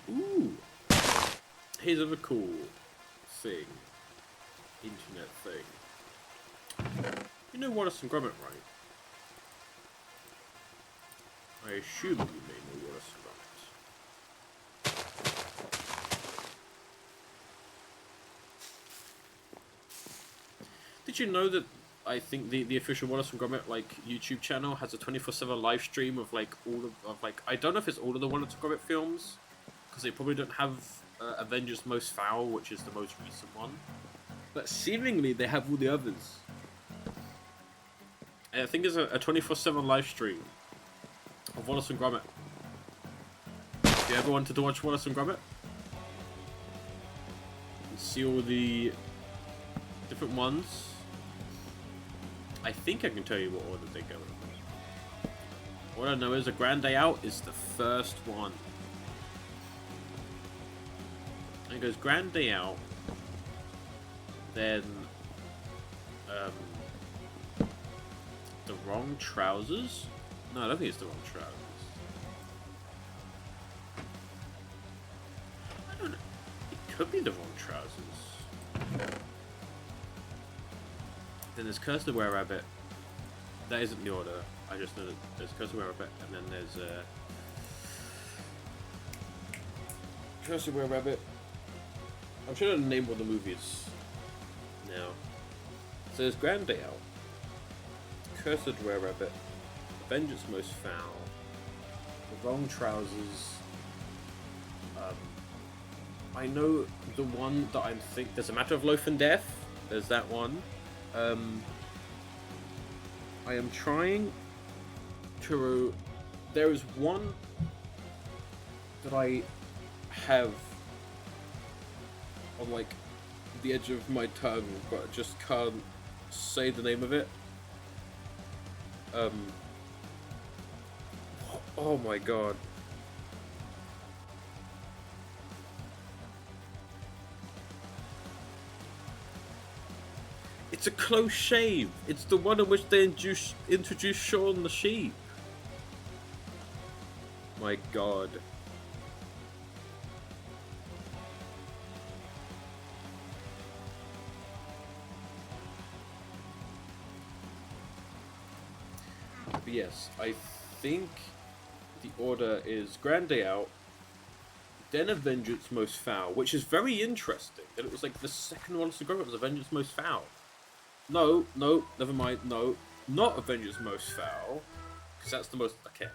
Ooh. Here's a cool thing. Internet thing. You know Wallace and Gromit, right? I assume you may know Wallace and Gromit. Did you know that I think the official Wallace and Gromit like YouTube channel has a 24/7 live stream of like all of like, I don't know if it's all of the Wallace and Gromit films, because they probably don't have Avengers Most Foul, which is the most recent one, but seemingly they have all the others. And I think it's a 24/7 live stream of Wallace and Gromit. If you ever wanted to watch Wallace and Gromit and see all the different ones, I think I can tell you what order they go in. What I know is A Grand Day Out is the first one. And it goes Grand Day Out, then The wrong trousers? No, I don't think it's the wrong trousers. I don't know. It could be the wrong trousers. Then there's Curse of the Were-Rabbit. That isn't the order. I just know that there's Curse of the Were-Rabbit, and then there's Curse of the Were-Rabbit. I'm trying to name all the movies now. So there's Grand Day Out, Curse of the Were-Rabbit, Vengeance Most Foul, The Wrong Trousers. I know the one that I'm think. There's A Matter of Life and Death. There's that one. I am trying to. There is one that I have on like the edge of my tongue, but I just can't say the name of it. Oh my god. It's a close shave. It's the one in which they introduced Shaun the Sheep. My god. But yes, I think the order is Grand Day Out, then A Vengeance Most Foul, which is very interesting. That it was like the second one to go. It was A Vengeance Most Foul. No, never mind. No, not A Vengeance Most Foul, because that's the most. Okay.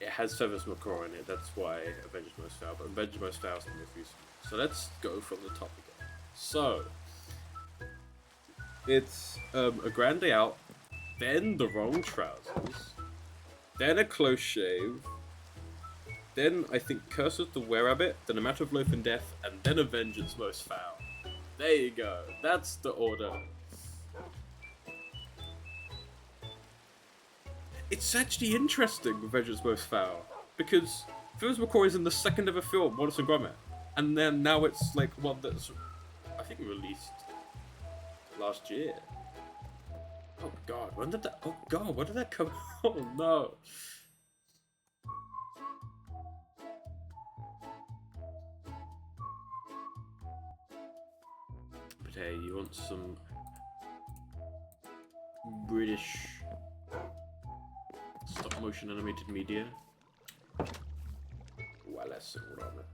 It has Travis McCraw in it. That's why A Vengeance Most Foul. But A Vengeance Most Foul is the most recent. So let's go from the top again. So it's A Grand Day Out, then The Wrong Trousers, then A Close Shave, then I think Curse of the Were-Rabbit, then A Matter of Life and Death, and then A Vengeance Most Foul. There you go. That's the order. It's actually interesting with Vengeance Most Foul, because Travis McCraw is in the second ever film, Wallace and Gromit, and then now it's like one that's, I think, released last year. Oh god, when did that? Oh god, when did that come? Oh no. But hey, you want some British stop motion animated media? Wallace and Gromit.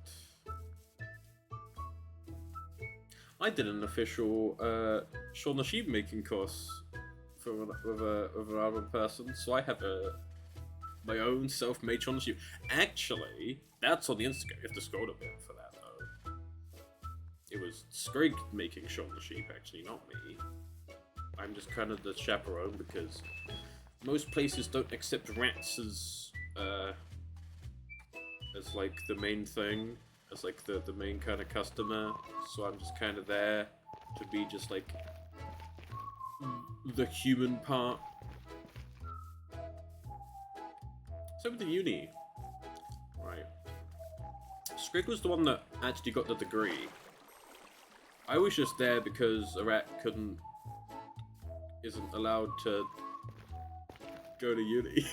I did an official Shaun the Sheep making course with an other person, so I have my own self-made Shaun the Sheep. Actually, that's on the Instagram. You have to scroll a bit for that though. It was Scrig making Shaun the Sheep, actually, not me. I'm just kind of the chaperone because most places don't accept rats as like the main thing, as like the main kind of customer. So I'm just kind of there to be just like the human part. So with the uni, right? Scrig was the one that actually got the degree. I was just there because a rat isn't allowed to go to uni.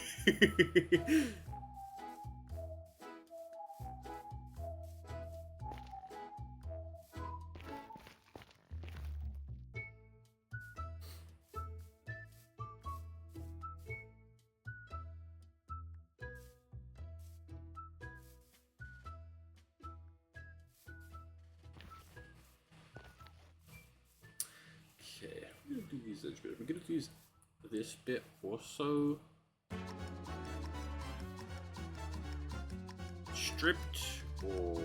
Okay, I'm gonna do these edge bits. We're gonna use this bit also. Stripped or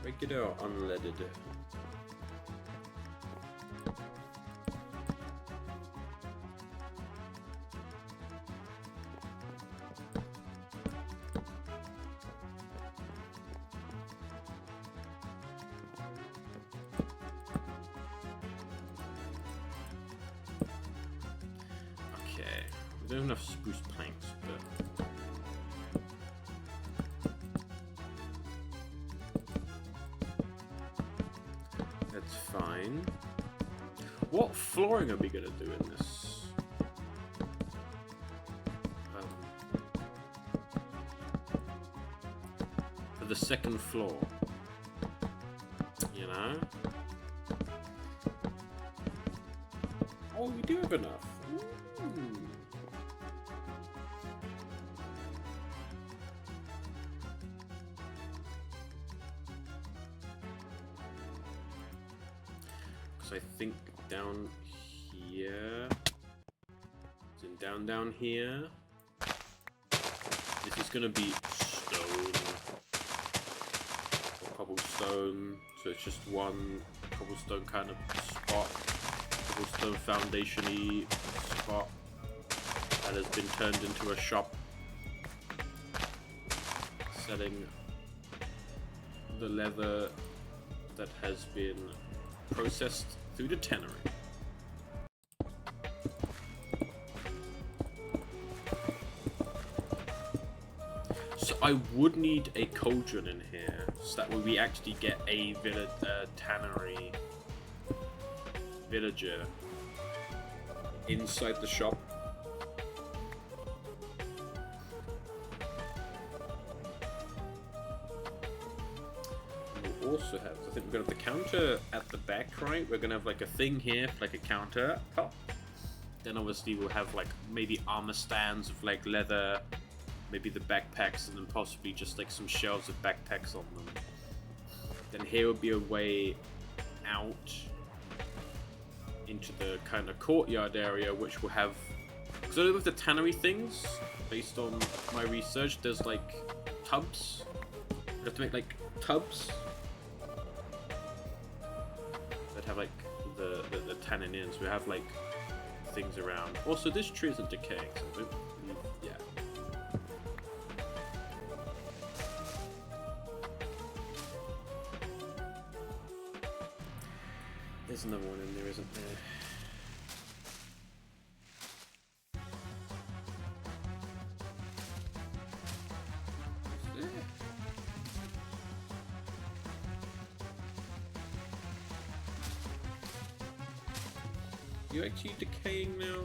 regular or unleaded? don't have enough spruce planks, but that's fine. What flooring are we gonna do in this? For the second floor, you know? Oh, we do have enough. Ooh. Because I think down here, down here, this is gonna be stone or cobblestone. So it's just one cobblestone kind of spot. Cobblestone foundation-y spot that has been turned into a shop selling the leather that has been processed through the tannery. So I would need a cauldron in here, so that way we actually get a tannery villager inside the shop. We'll also have, I think we're gonna have the counter at the back, right? We're gonna have like a thing here, like a counter at the top. Then obviously we'll have like maybe armor stands of like leather, maybe the backpacks, and then possibly just like some shelves of backpacks on them. Then here would be a way out into the kind of courtyard area, which will have, because I know with the tannery things, based on my research, there's like tubs. You have to make like tubs that have like the tanning in, so we have like things around. Also, this tree isn't decaying, so yeah. There's another one in there, isn't there? Is there? You actually decaying now?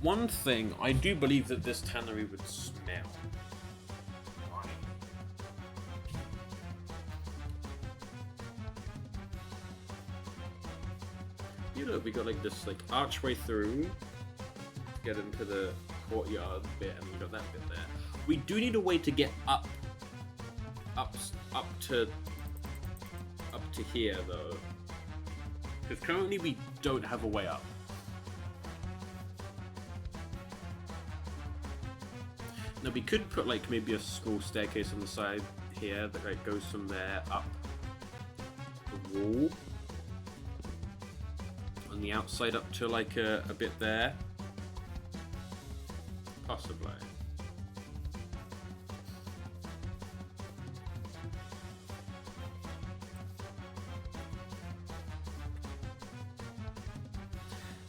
One thing, I do believe that this tannery would smell. You know, we got like this like archway through to get into the courtyard bit, and we got that bit there. We do need a way to get up to here though, because currently we don't have a way up. Now we could put like maybe a small staircase on the side here that like goes from there up the wall. On the outside up to like a bit there. Possibly.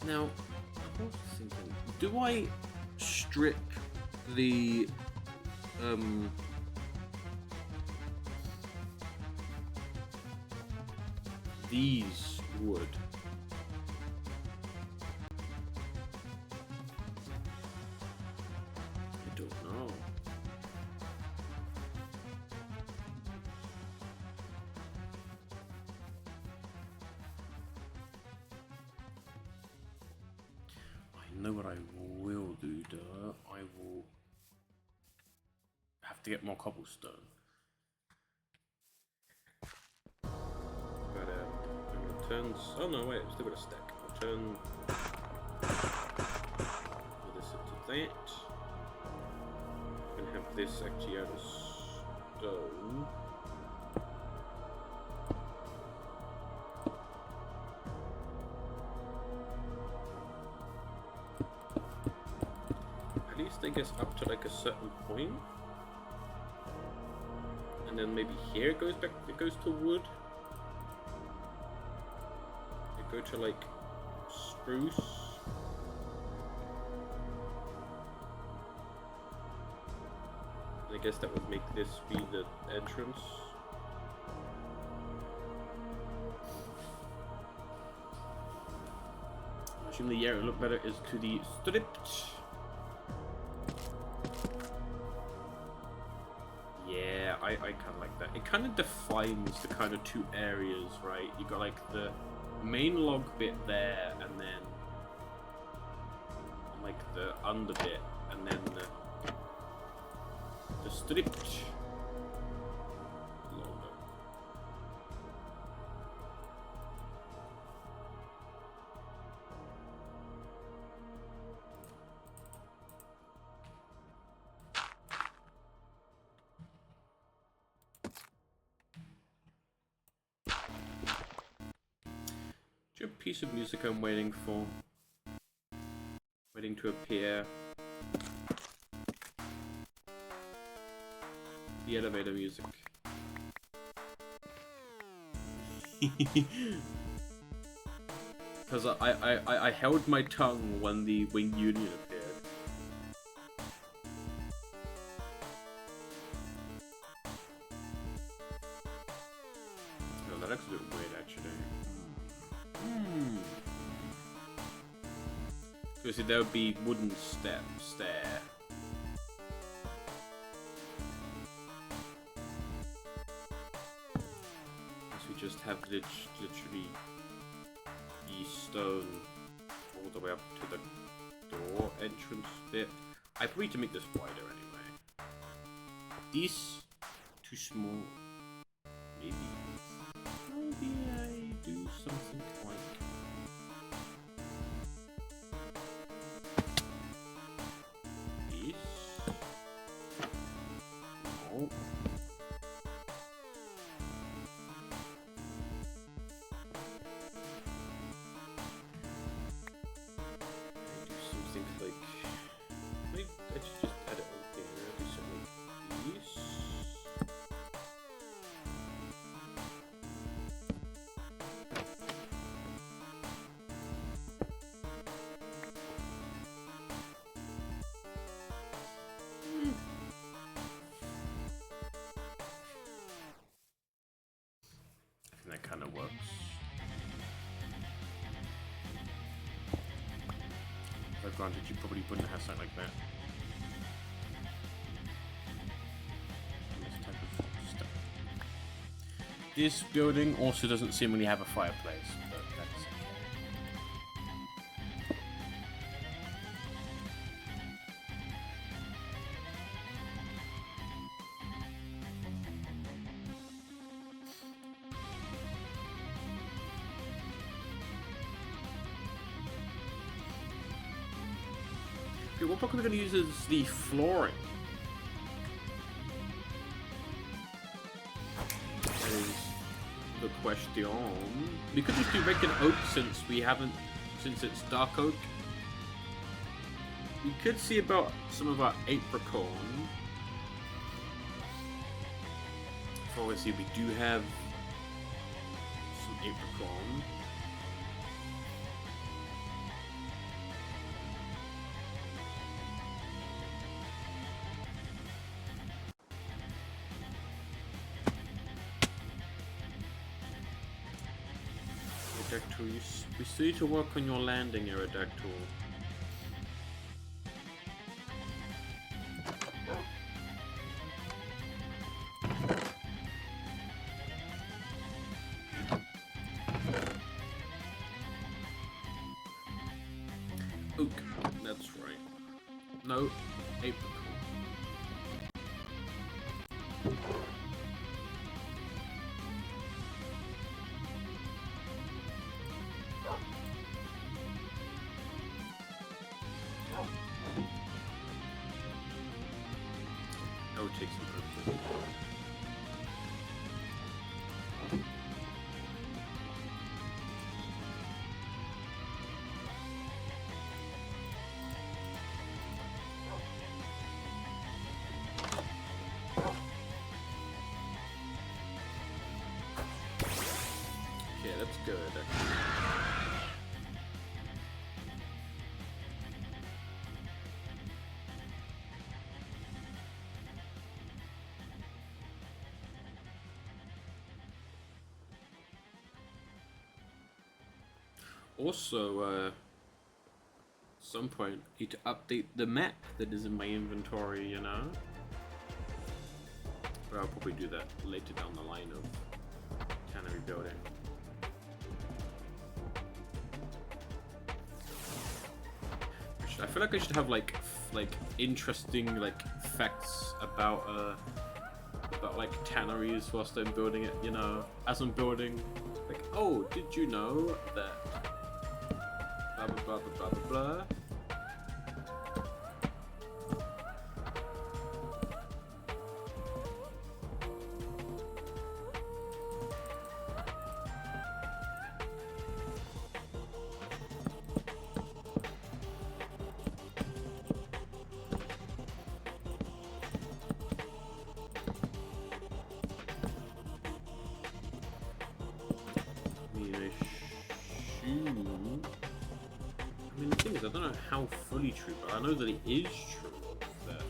Now, I was thinking, do I strip the these wood? I don't know. I know what I will do, though. I will have to get more cobblestone. But I'm gonna turn. Oh no, wait, still got a stack. I'll turn this into that. I'm gonna have this actually out of stone. At least I guess up to like a certain point. And then maybe here it goes back, it goes to wood. go to like Spruce. I guess that would make this be the entrance. I assume the area look better is to the stripped. Yeah, I kind of like that. It kind of defines the kind of two areas, right? You got like the main log bit there, and then like the under bit, and then the stripped logo. Do you have a piece of music I'm waiting for? Waiting to appear. The elevator music. Because I held my tongue when the Wing Union appeared. No, that looks a bit weird actually. Because there would be wooden steps there. So we just have literally the stone all the way up to the door entrance bit. I probably need to make this wider anyway. These too small. Maybe I do something like. No. I do something like. Maybe I should just add it on there. Do something like this. That kind of works. But granted, you probably wouldn't have something like that. This type of stuff. This building also doesn't seemingly have a fireplace, but that's okay. Okay, what block are we going to use as the flooring? That is the question. We could just do regular oak since it's dark oak. We could see about some of our apricot. For obviously we do have some apricot. We still need to work on your landing, Aerodactyl. Oak, that's right. No, apricot. Oh, it takes some purpose. Okay, that's good. Also, at some point, need to update the map that is in my inventory, you know? But I'll probably do that later down the line of tannery building. I feel like I should have like interesting like facts about like tanneries whilst I'm building it, you know, as I'm building. Like, oh, did you know that blah blah blah blah blah blah. I mean, the thing is, I don't know how fully true, but I know that it is true that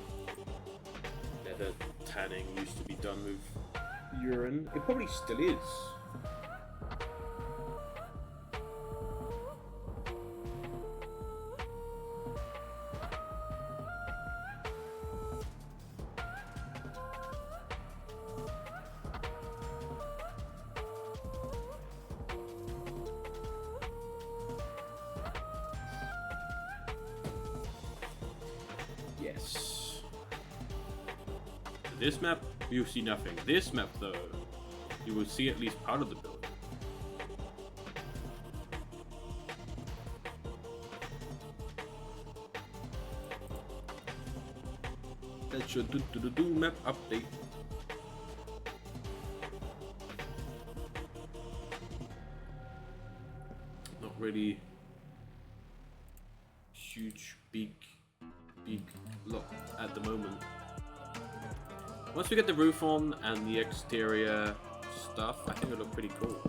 leather tanning used to be done with urine. It probably still is. Yes. This map, you'll see nothing. This map, though, you will see at least part of the building. That's your do map update. Not really huge, big lot at the moment. Once we get the roof on and the exterior stuff, I think it'll look pretty cool.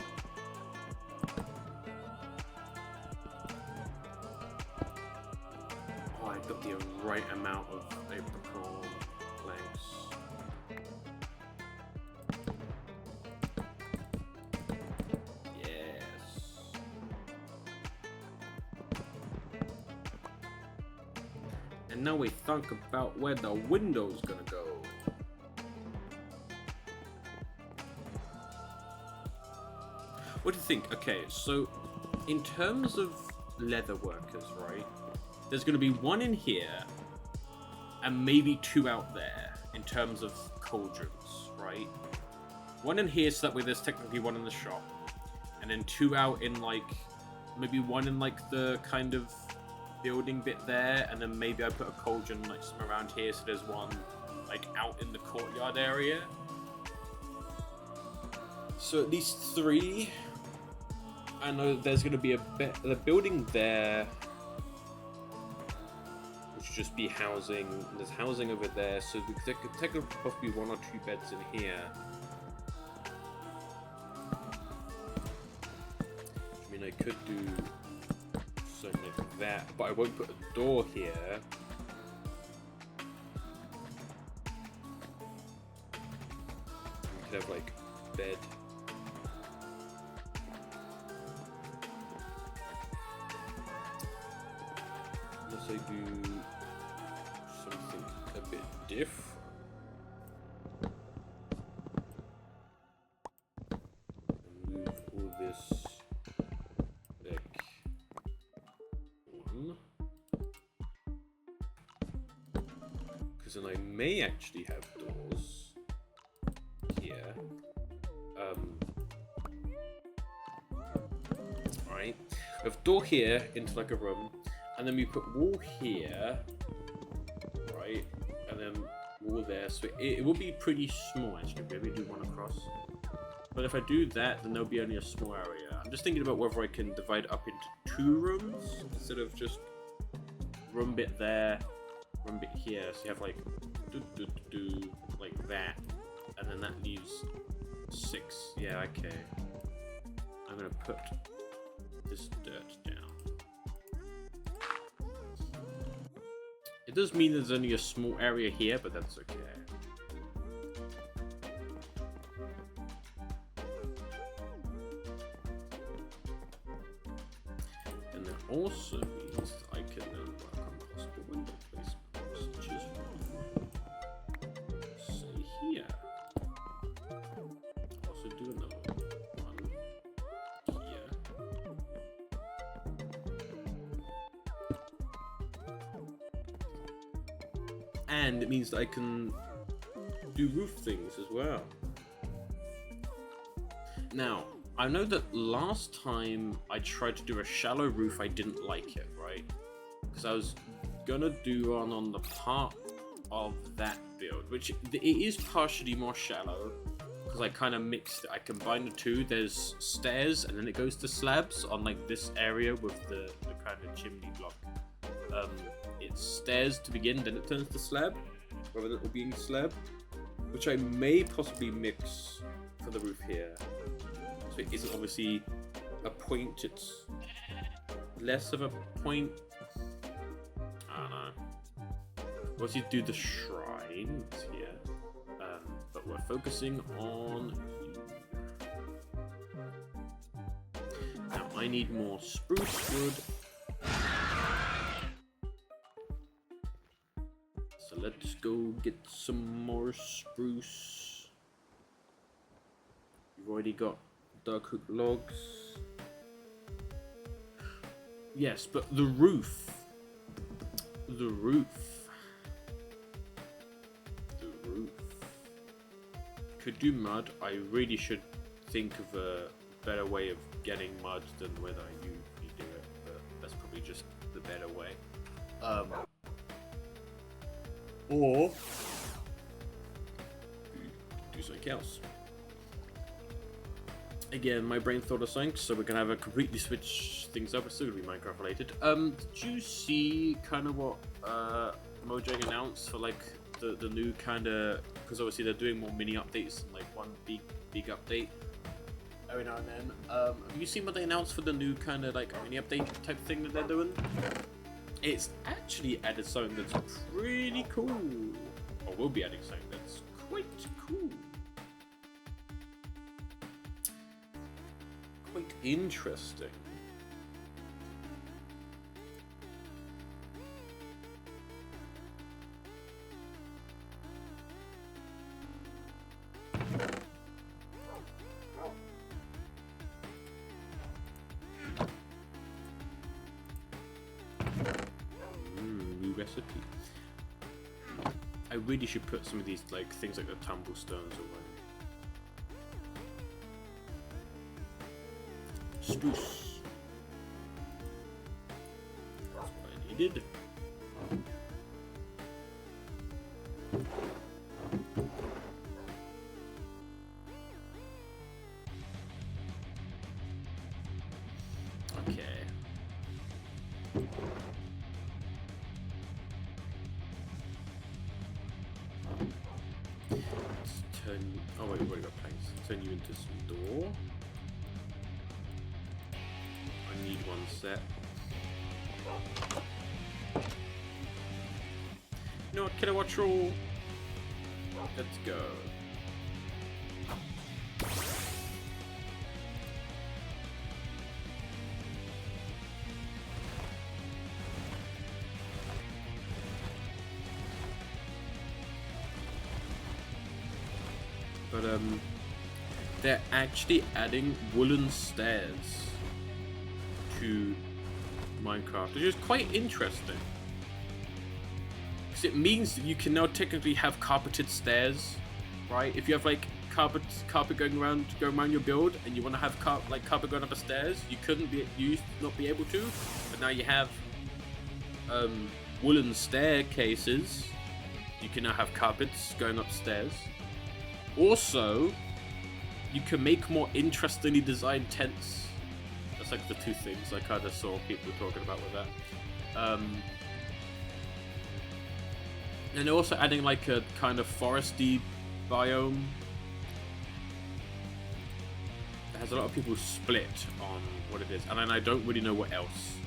Oh, I got the right amount of apricot planks. Yes. And now we think about where the window's gonna go. What do you think? Okay, so in terms of leather workers, right? There's gonna be one in here and maybe two out there in terms of cauldrons, right? One in here so that way there's technically one in the shop. And then two out in like, maybe one in like the kind of building bit there, and then maybe I put a cauldron like somewhere around here so there's one like out in the courtyard area. So at least three. I know there's going to be the building there, which would just be housing. There's housing over there, so we could technically possibly one or two beds in here. I mean, I could do something like that, but I won't put a door here. We could have like bed. Unless I do something a bit different. Move all this back one. Because then I may actually have doors here. Right. We have a door here into like a room. And then we put wall here, right? And then wall there. So it will be pretty small actually. Maybe do one across. But if I do that, then there'll be only a small area. I'm just thinking about whether I can divide it up into two rooms instead of just room bit there, room bit here. So you have like like that, and then that leaves 6. Yeah, okay. I'm gonna put this dirt down. It does mean there's only a small area here, but that's okay. also means that I can then work on possible window placements, which is say here. Also do another one here. And it means that I can do roof things as well. Now, I know that last time I tried to do a shallow roof, I didn't like it, right? Because I was gonna do one on the part of that build, which it is partially more shallow, because I kind of mixed it. I combined the two. There's stairs, and then it goes to slabs on like this area with the kind of chimney block. It's stairs to begin, then it turns to slab, rather than it being slab, which I may possibly mix for the roof here. So it isn't obviously a point, it's less of a point. I don't know. Once you do the shrines here, but we're focusing on you. Now I need more spruce wood. So let's go get some more spruce. You've already got dark oak logs. Yes, but the roof. Could do mud. I really should think of a better way of getting mud than when I usually do it, but that's probably just the better way. Or do something else. Again, my brain thought of something, so we're gonna have a completely switch things up. It's still gonna be Minecraft related. Did you see kind of what Mojang announced for like the new kind of, because obviously they're doing more mini updates and like one big update every now and then. Have you seen what they announced for the new kind of like mini update type thing that they're doing? It's actually added something that's pretty cool, or will be adding something that's quite cool. Quite interesting. New recipe. I really should put some of these like things like the tumblestones away. Spruce. That's what I needed. Okay. Let's turn. Oh wait, we've already got planks. Turn you into some door. I need one set. You know what, Kilowatt Troll? Let's go. But they're actually adding wooden stairs to Minecraft, which is quite interesting. Because it means that you can now technically have carpeted stairs, right? If you have like carpet going around your build, and you want to have carpet going up the stairs, you used to not be able to, but now you have wooden staircases. You can now have carpets going upstairs. Also, you can make more interestingly designed tents. That's like the two things I kind of saw people talking about with that. And they're also adding like a kind of foresty biome. It has a lot of people split on what it is, and then I don't really know what else,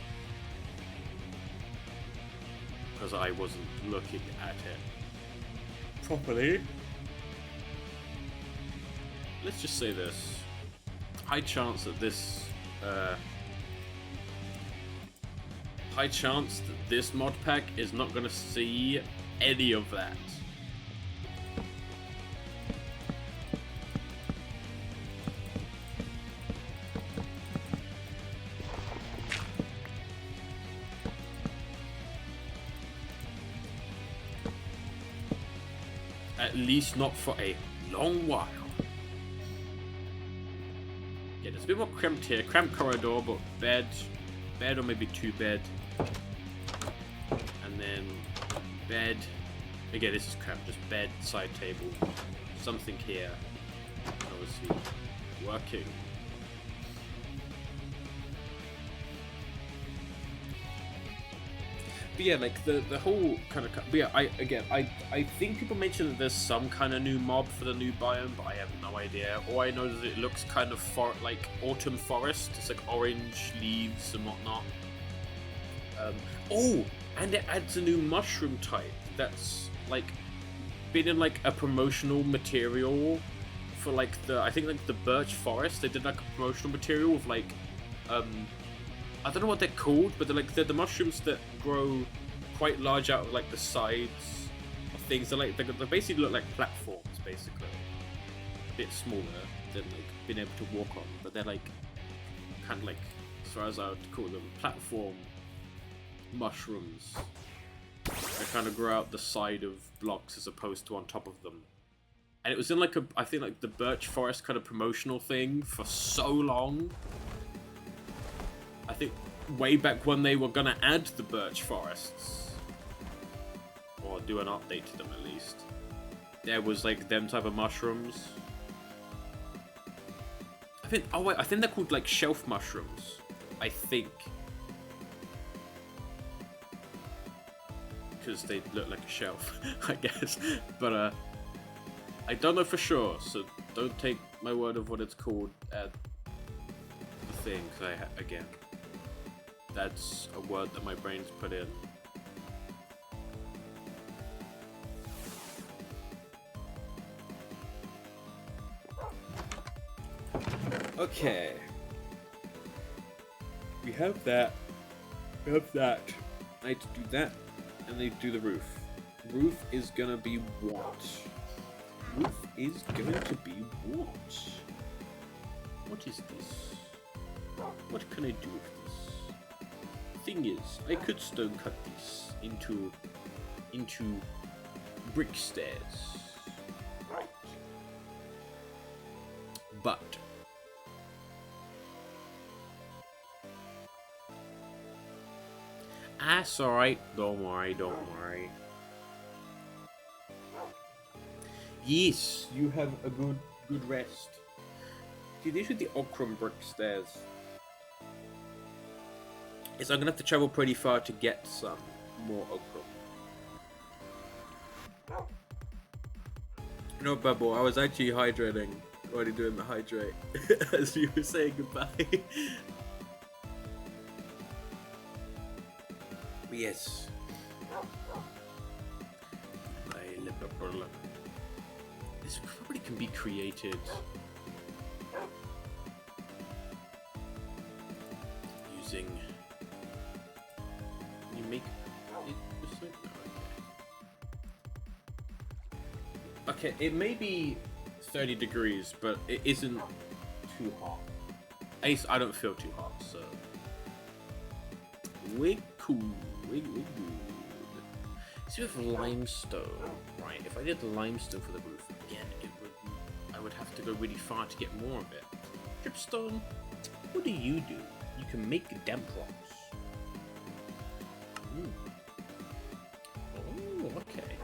because I wasn't looking at it properly. Let's just say this. High chance that this high chance that this mod pack is not going to see any of that. At least not for a long while. Yeah, there's a bit more cramped here. Cramped corridor, but bed or maybe 2 bed. And then bed. Again, this is cramped. Just bed, side table, something here. Obviously, working. But yeah, like the whole kind of. But yeah, I think people mentioned that there's some kind of new mob for the new biome, but I have no idea. All I know is that it looks kind of like autumn forest. It's like orange leaves and whatnot. Oh, and it adds a new mushroom type that's like been in like a promotional material for like I think like the birch forest. They did like a promotional material with like I don't know what they're called, but they're the mushrooms that grow quite large out of like the sides of things. They basically look like platforms, basically. A bit smaller than like being able to walk on, but they're like kind of like, as far as I would call them, platform mushrooms. They kind of grow out the side of blocks as opposed to on top of them. And it was in like I think like the birch forest kind of promotional thing for so long. I think way back when they were gonna add the birch forests, or do an update to them at least, there was like them type of mushrooms. I think I think they're called like shelf mushrooms. I think because they look like a shelf, I guess. But I don't know for sure, so don't take my word of what it's called at the thing. Cause again. That's a word that my brain's put in. Okay. We have that. We have that. I need to do that. And I need to do the roof. Roof is gonna be what? Roof is going to be what? What is this? What can I do with this? Thing is, I could stone cut this into brick stairs, right? But that's alright. Don't worry. Don't worry. Yes, you have a good rest. See, these are the Okram brick stairs. Is I'm gonna have to travel pretty far to get some more okra. You know, Bubble, I was actually hydrating. Already doing the hydrate as you were saying goodbye. Yes. This probably can be created using. Make it just like okay, it may be 30 degrees, but it isn't too hot. At least I don't feel too hot, so we're cool. We're good. See, with limestone, right? If I did limestone for the roof again, I would have to go really far to get more of it. Dripstone, what do? You can make damp rocks. Oh, okay.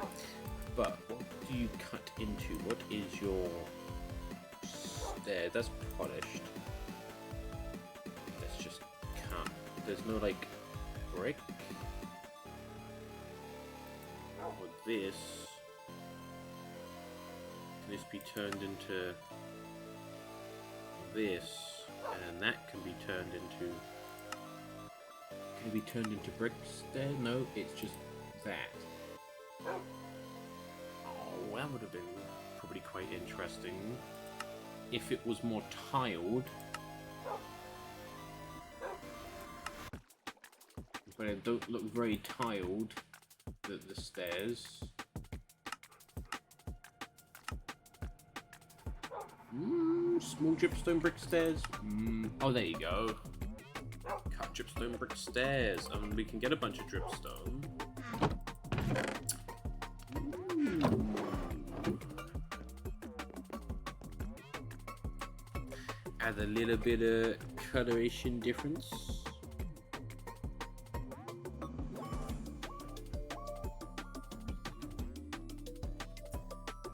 But what do you cut into? What is your stair? That's polished. That's just cut. There's no like brick. Or this. Can this be turned into this? And that can be turned into. Can it be turned into bricks there? No, it's just that. Oh, that would have been probably quite interesting if it was more tiled. but they don't look very tiled. The stairs. Small dripstone brick stairs. Oh, there you go. Cut dripstone brick stairs, and we can get a bunch of dripstone. Add a little bit of coloration difference.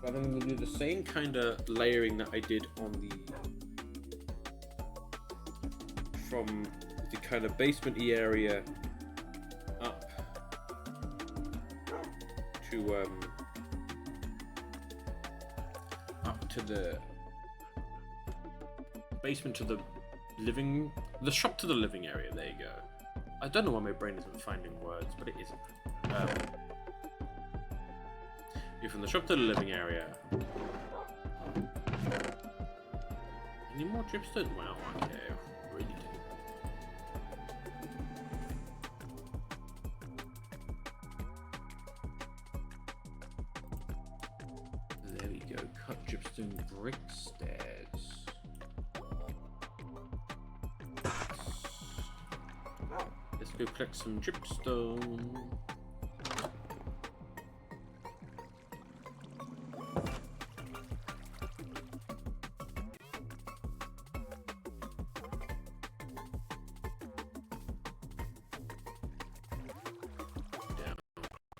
But I'm going to do the same kind of layering that I did on from the kind of basement-y area up to the basement to the shop to the living area. There you go. I don't know why my brain isn't finding words, but it isn't. From the shop to the living area. Any more dripstone? Wow, okay, really do. There we go, cut dripstone brick stairs. Let's go collect some dripstone.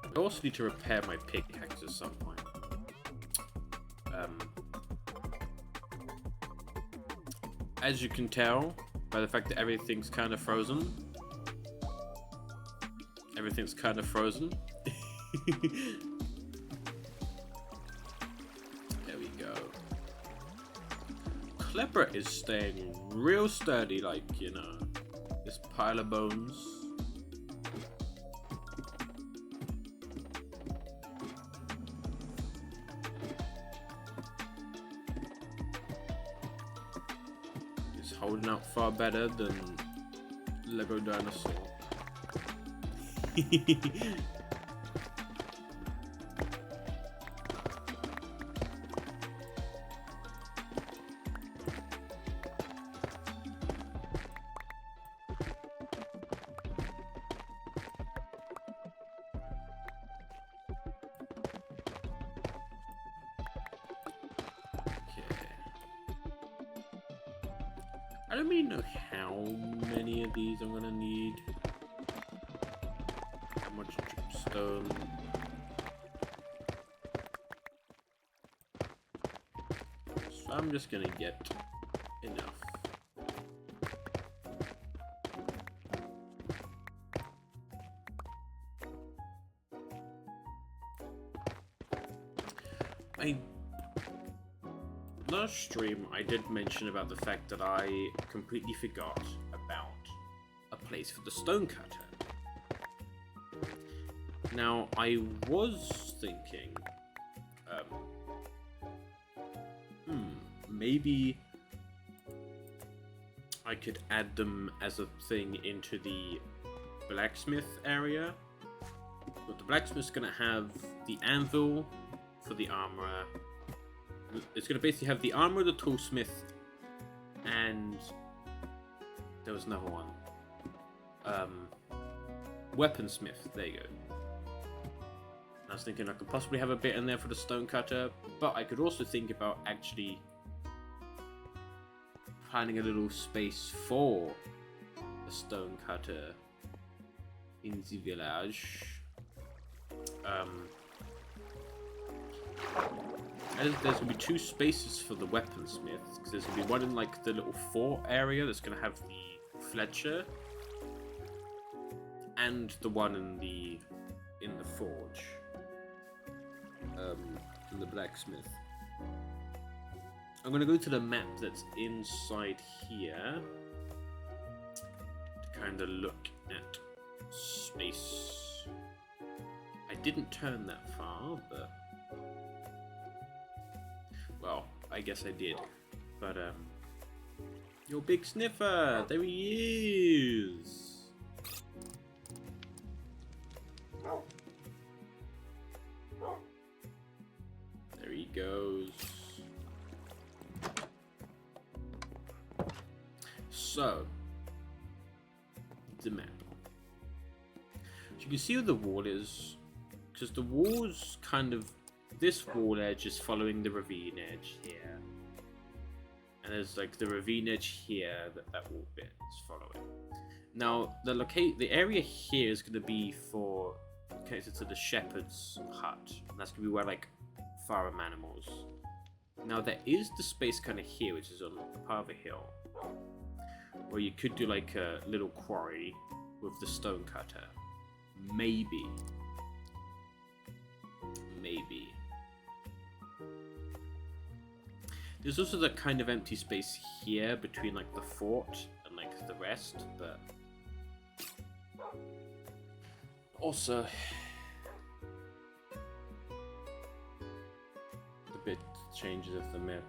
I also need to repair my pickaxe at some point. As you can tell by the fact that everything's kind of frozen. Everything's kind of frozen. There we go. Klepper is staying real sturdy, like, you know, this pile of bones. Holding out far better than Lego Dinosaur. I don't really know how many of these I'm gonna need. How much dripstone? So I'm just gonna get enough. Last stream, I did mention about the fact that I completely forgot about a place for the stone cutter. Now, I was thinking, maybe I could add them as a thing into the blacksmith area. But the blacksmith's gonna have the anvil for the armorer. It's going to basically have the armor, the toolsmith, and there was another one. Weaponsmith. There you go. I was thinking I could possibly have a bit in there for the stone cutter, but I could also think about actually finding a little space for a stone cutter in the village. There's going to be two spaces for the weaponsmith, because there's going to be one in like the little fort area that's going to have the Fletcher, and the one in the forge, in the blacksmith. I'm going to go to the map that's inside here to kind of look at space. I didn't turn that far, but well, I guess I did. But your big sniffer, there he is. goes. So, the map. So you can see where the wall is, because the wall's kind of, this wall edge is following the ravine edge here. And there's like the ravine edge here that wall bit is following. Now, the area here is going to be for connected to the shepherd's hut, and that's going to be where like farm animals. Now there is the space kind of here, which is on part of a hill, where you could do like a little quarry with the stone cutter. Maybe. There's also that kind of empty space here between like the fort and like the rest, but also the bit changes of the map.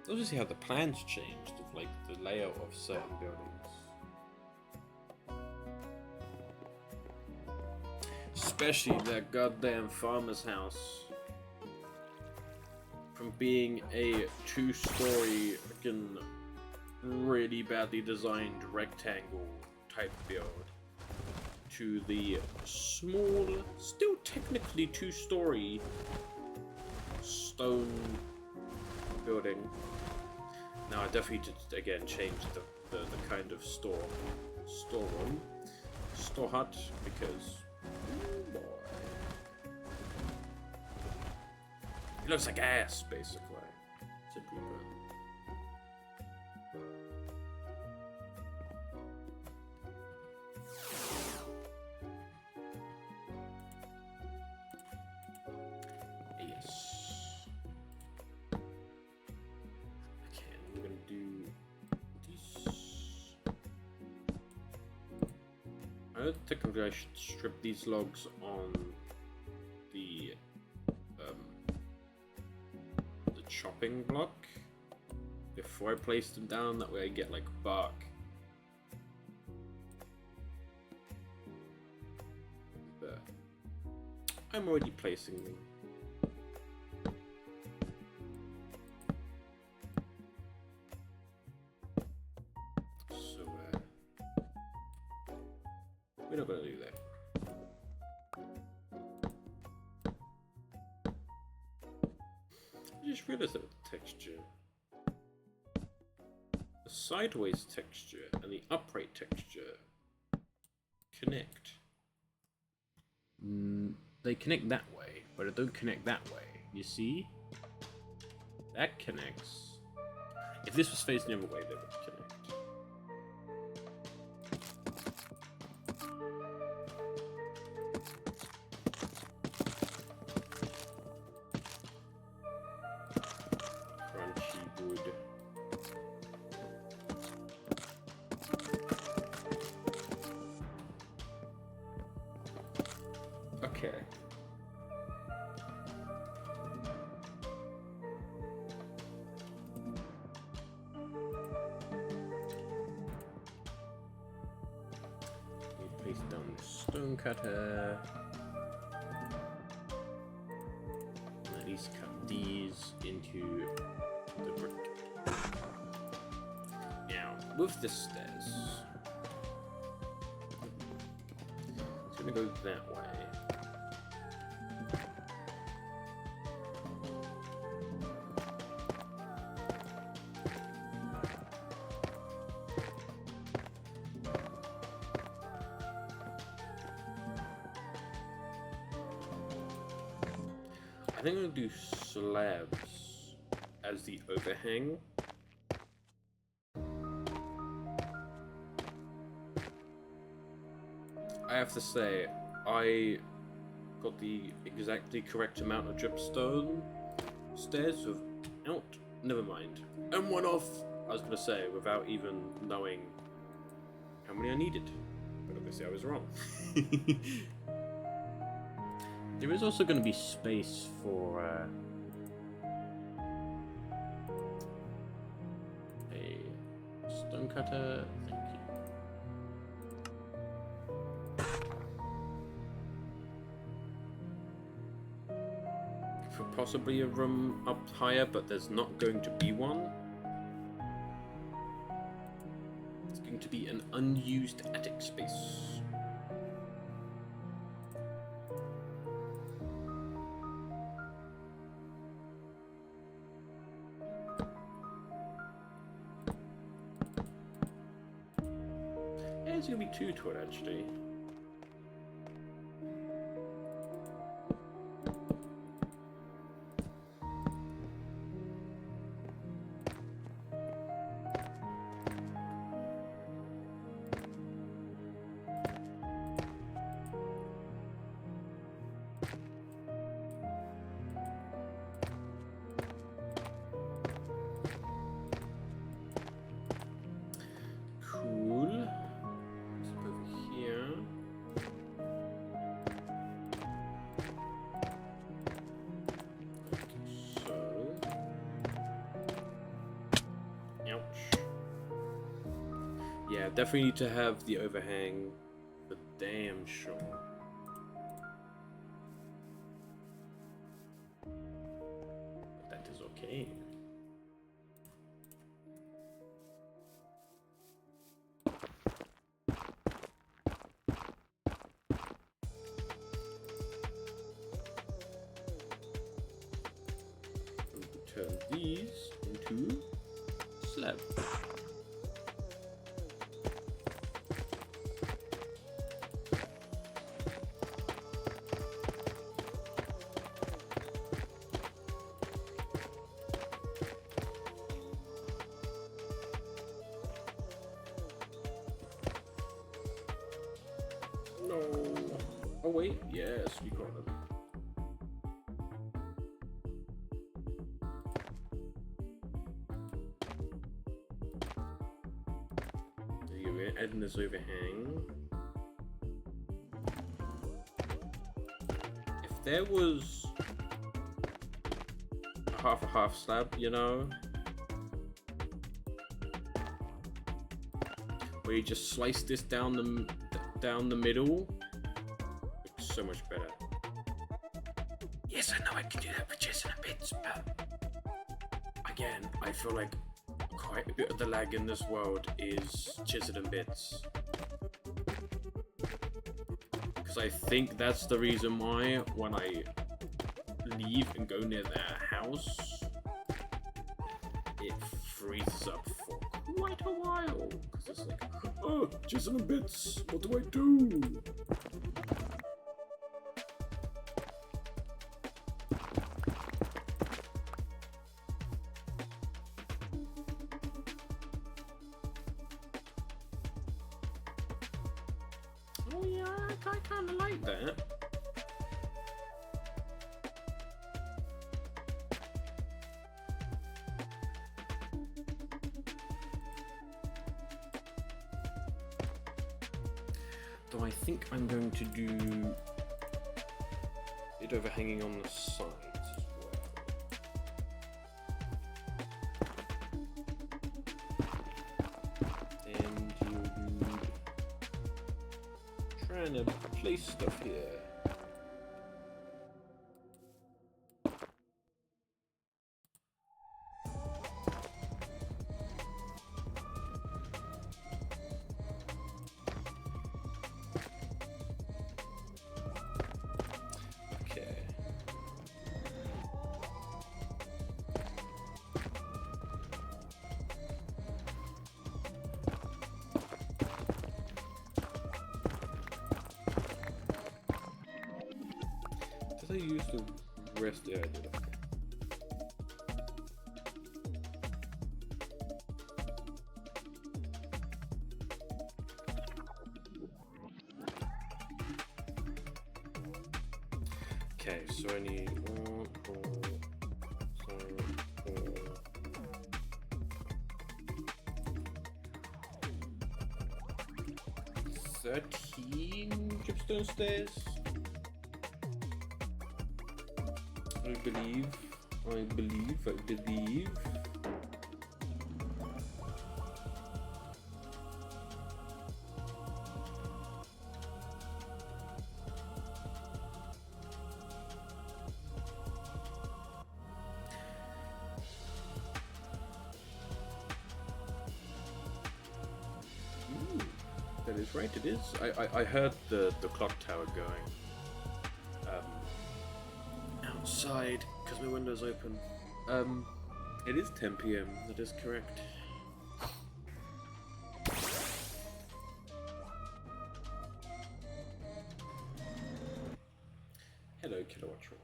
Also see how the plans changed of like the layout of certain buildings. Especially that goddamn farmer's house. From being a 2-story fucking really badly designed rectangle type build to the small, still technically 2-story stone building. Now I definitely did again change the kind of storeroom, store hut, because boy, it looks like ass basically. Simply put. Technically I should strip these logs on the chopping block before I place them down, that way I get like bark. But I'm already placing them. We're not going to do that. I just realized that with the texture, the sideways texture and the upright texture connect. They connect that way, but it don't connect that way. You see? That connects. If this was facing the other way, they would connect. Okay. We place down the stone cutter. And at least cut these into the brick. Now, with the stairs, it's gonna go that way. I think I'm gonna do slabs as the overhang. I have to say, I got the exactly correct amount of dripstone stairs without, never mind, and one off, I was gonna say, without even knowing how many I needed. But obviously I was wrong. There is also going to be space for a stone cutter. Thank you. for possibly a room up higher, but there's not going to be one. It's going to be an unused attic space. There's gonna be two to it actually. Yeah, definitely need to have the overhang for damn sure. That is okay. Turn these into slab. Oh wait, yes, we got them. There you go, adding this overhang. If there was a half slab, you know, where you just slice this down the middle. So much better. Yes, I know I can do that with Chisel and Bits, but again, I feel like quite a bit of the lag in this world is Chisel and Bits. Because I think that's the reason why when I leave and go near their house, it freezes up for quite a while. Because it's like, oh, Chisel and Bits, what do I do? Oh yeah, I kind of like that. Though I think I'm going to do it overhanging on the sides as well. And you trying to place stuff here. Did I use the rest? Yeah, I did. Okay, so I need 1, 4, 13 dripstone stairs. I believe. That is right, it is. I heard the clock tower going. Outside, because my window's open. It is 10 PM, that is correct. Hello, Kilowattrol.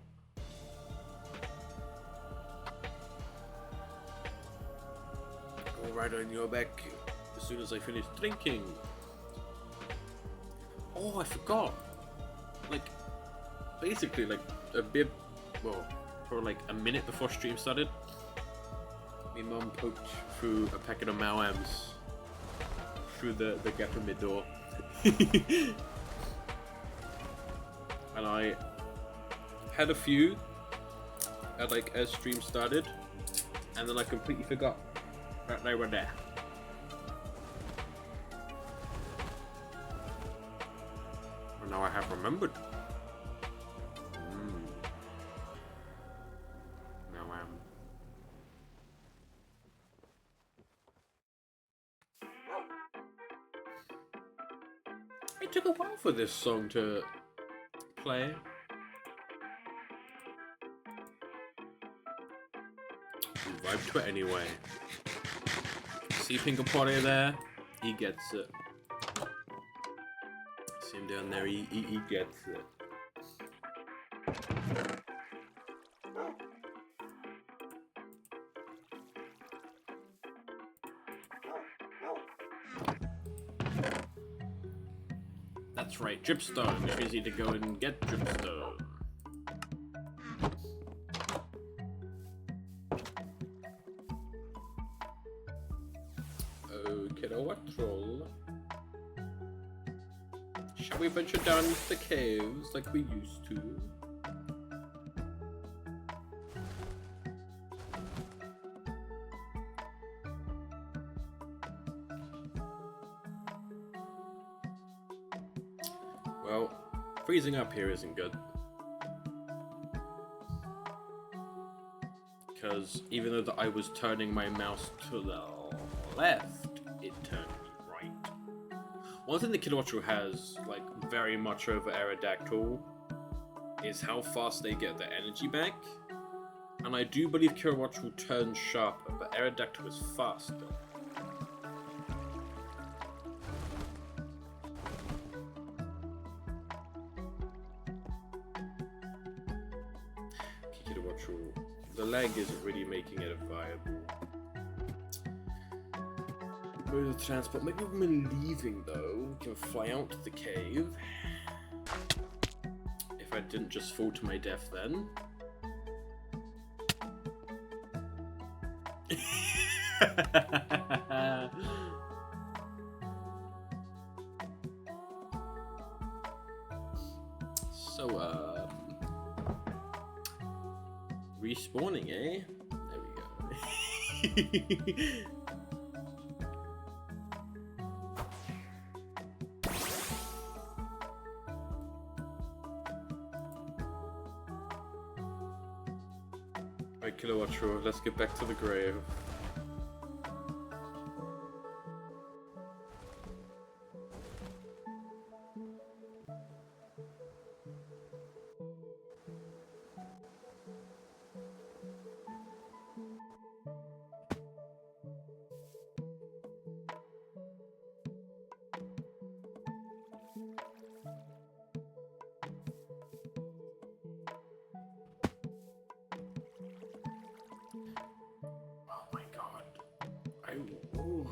I'll ride on your back as soon as I finish drinking. Oh, I forgot. Like, basically, like a bit, well, for like a minute before stream started, my mum poked through a packet of Mao-Ams through the gap in my door. And I had a few at like as stream started, and then I completely forgot that they were there. And now I have remembered. Now it took a while for this song to play. We vibe to it anyway. See Pinkapore there? He gets it. See him down there? He gets it. That's right, Dripstone, which means you need to go and get Dripstone. Kilowattrol. Shall we venture down into the caves like we used to? Well, freezing up here isn't good. Because even though I was turning my mouse to the left, it turned me right. One thing that Kilowattrol has, like, very much over Aerodactyl is how fast they get their energy back. And I do believe Kilowattrol turns sharper, but Aerodactyl is faster. Kilowattrol, the lag isn't really making it a viable mode of transport. Maybe when we're leaving though, we can fly out to the cave. If I didn't just fall to my death then. So, respawning, eh? There we go. Alright, Kilowattrol, let's get back to the grave.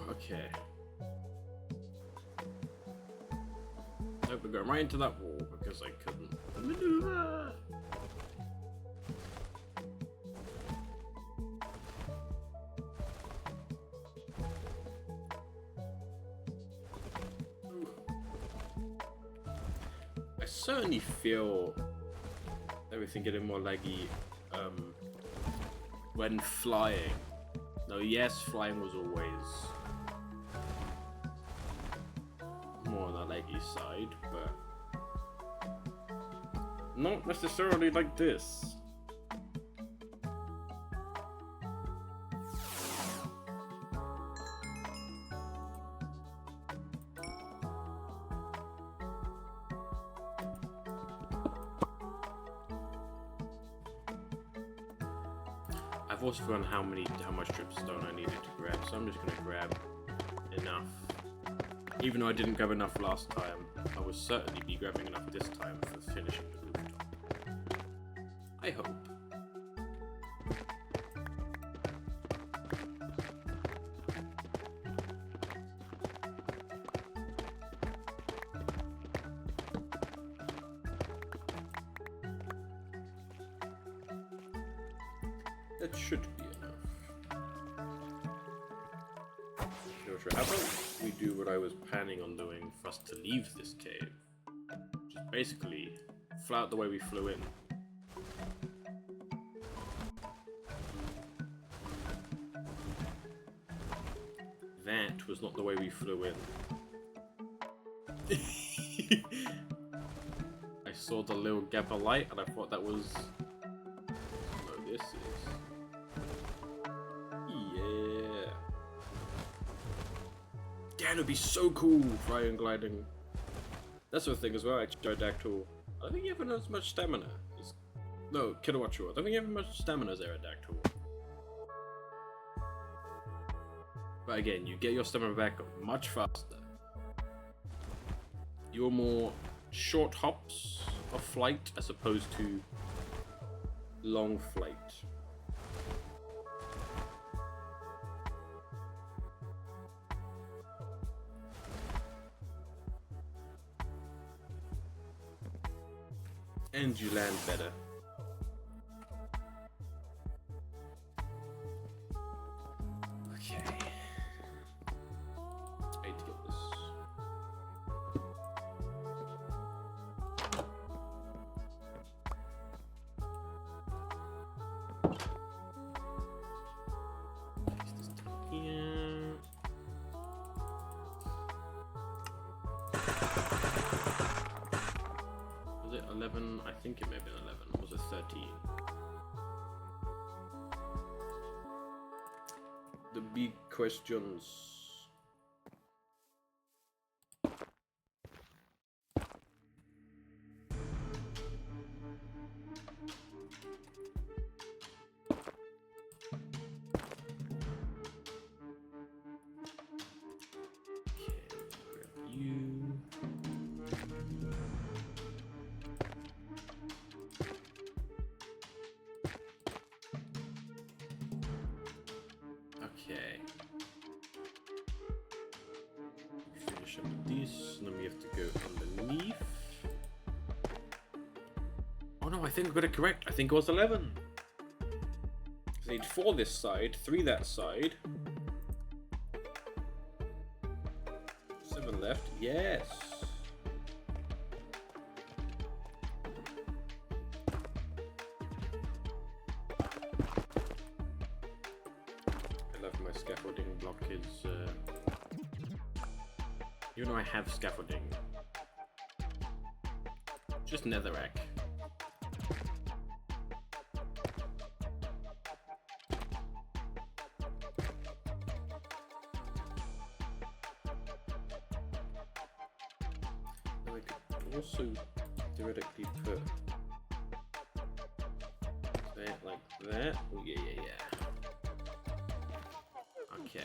Okay. Nope, we're going right into that wall because I couldn't maneuver. I certainly feel everything getting more laggy when flying. No, yes, flying was always more on the leggy side, but not necessarily like this. I've also forgotten how much dripstone I needed to grab, so I'm just gonna grab enough. Even though I didn't grab enough last time, I will certainly be grabbing enough this time for finishing the rooftop. I hope. That should be enough. How about we do what I was planning on doing for us to leave this cave? Just basically fly out the way we flew in. That was not the way we flew in. I saw the little gap of light and I thought that was... No, this is... Yeah. Yeah, it'd be so cool flying and gliding. That's the thing as well, actually, Aerodactyl. I don't think you have as much stamina. No, Kilowattrel. I don't think you have as much stamina as Aerodactyl. But again, you get your stamina back much faster. You're more short hops of flight as opposed to long flight. And you land better. Okay. I need to get this. Place this down here. Was it 11? I think it may have been 11. Or was it 13? The big questions. Okay, grab you. Okay. Finish up this, and then we have to go underneath. Oh no, I think I got it correct. I think it was 11. I need 4 this side, 3 that side. 7 left, yes. My scaffolding block is even though I have scaffolding, just netherrack. Now I could also theoretically put that like that. Oh yeah. Okay.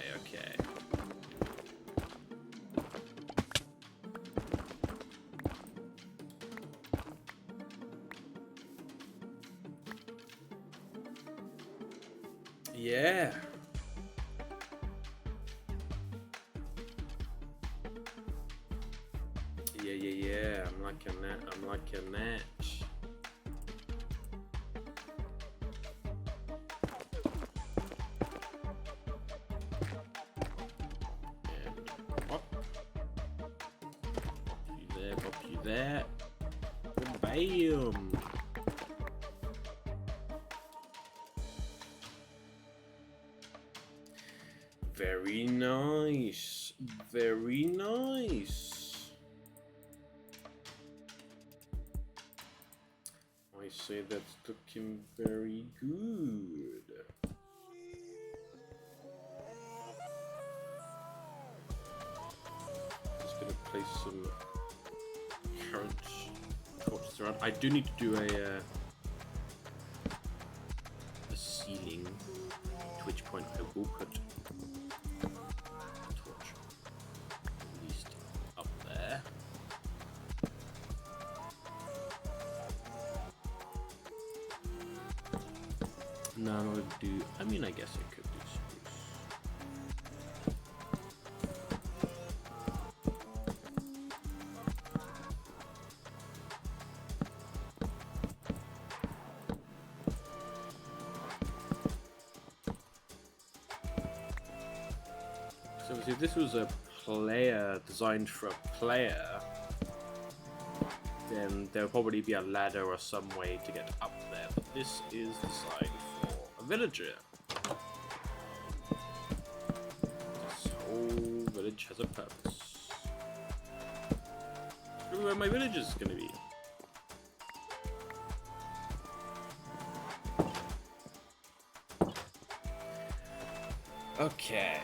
Yeah. Yeah. I'm liking that. That. Bam! Very nice. Very nice. I say that's looking very good. Just gonna place some current torches around. I do need to do a ceiling. point I will put a torch at least up there. No, I'm gonna do. I mean, I guess I could do spruce. So if this was a player designed for a player, then there would probably be a ladder or some way to get up there. But this is designed for a villager. This whole village has a purpose. Look where my village is going to be. Okay.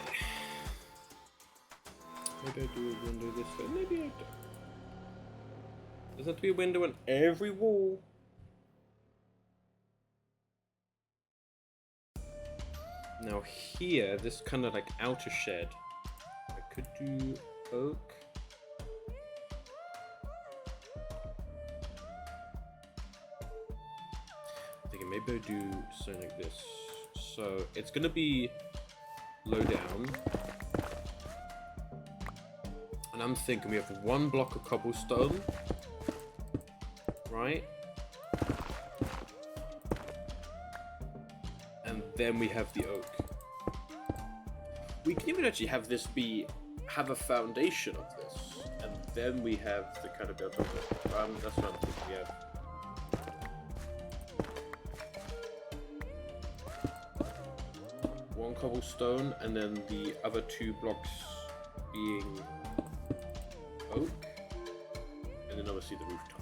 Maybe I do a window this way. Maybe I don't. Does that have to be a window on every wall? Now here, this kind of like outer shed, I could do oak. I'm thinking maybe I do something like this. So it's gonna be low down. And I'm thinking we have one block of cobblestone, right? And then we have the oak. We can even actually have this have a foundation of this, and then we have the kind of build up. That's what I'm thinking we have. One cobblestone, and then the other 2 blocks being oak, and then obviously the rooftop.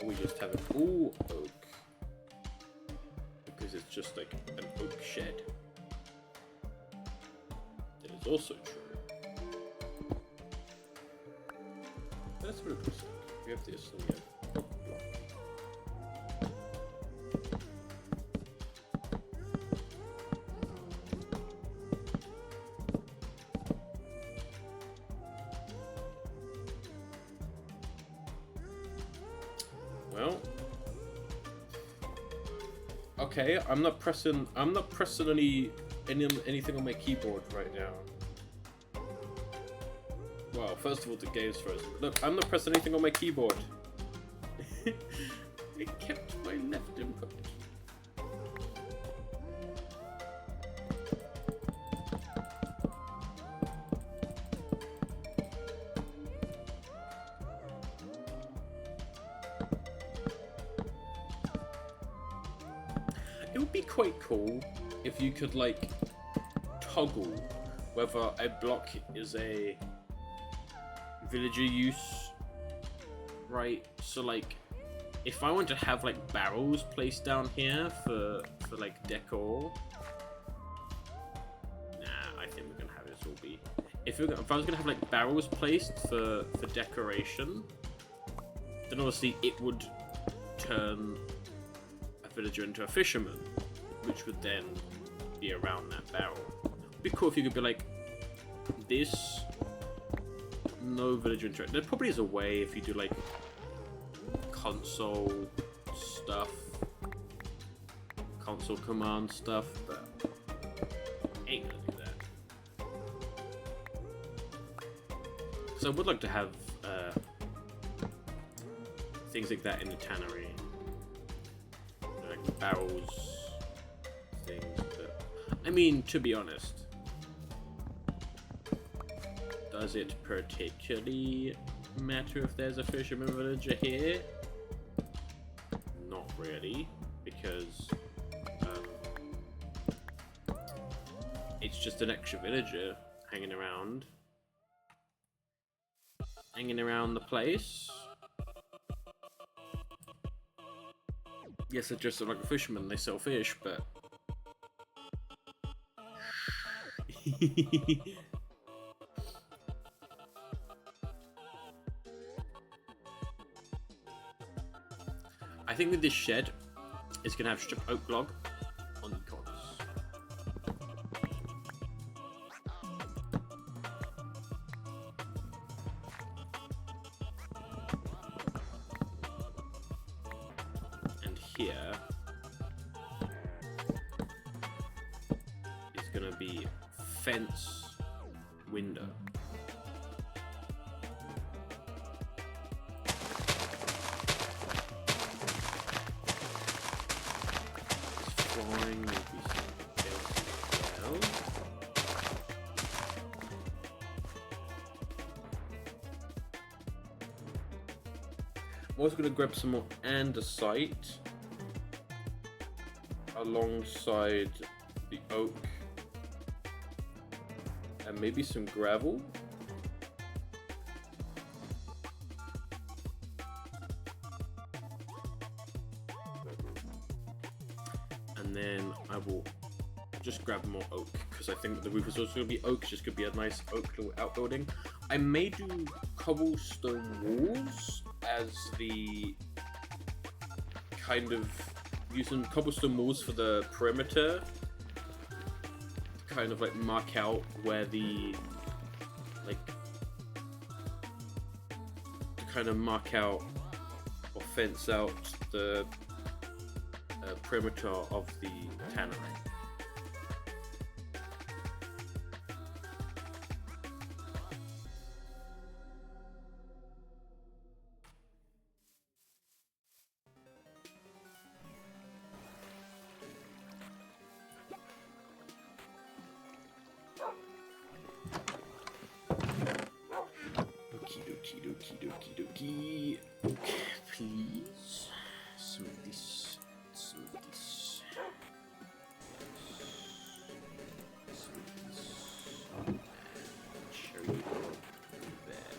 We just have it all oak because it's just like an oak shed. That is also true. That's what it looks like. We have this, and we have oak block. Well, okay. I'm not pressing anything on my keyboard right now. Well, first of all, the game's frozen. Look, I'm not pressing anything on my keyboard. It kept my left input. It would be quite cool if you could like toggle whether a block is a villager use, right? So like if I want to have like barrels placed down here for like decor, nah, I think we're gonna have this all be. If I was gonna have like barrels placed for decoration, then obviously it would turn a villager into a fisherman, which would then be around that barrel. It'd be cool if you could be like this. No villager interaction. There probably is a way if you do like console stuff, console command stuff, but ain't gonna do that. So I would like to have things like that in the tannery, like barrels, things. But I mean, to be honest, does it particularly matter if there's a fisherman villager here? Not really, because it's just an extra villager hanging around the place. Yes, they're just like a fisherman, they sell fish, but think with this shed, it's gonna have strip oak log on the corners. And here is gonna be fence window. Flooring will be something else as well. I'm also going to grab some more andesite alongside the oak and maybe some gravel. And then I will just grab more oak because I think the roof is also going to be oak. It's just going to be a nice oak little outbuilding. I may do cobblestone walls as the kind of using cobblestone walls for the perimeter, kind of like mark out where the like to kind of mark out or fence out the perimeter of the tannery. Okie dokie. Okay, please. Some of this. Cherry there.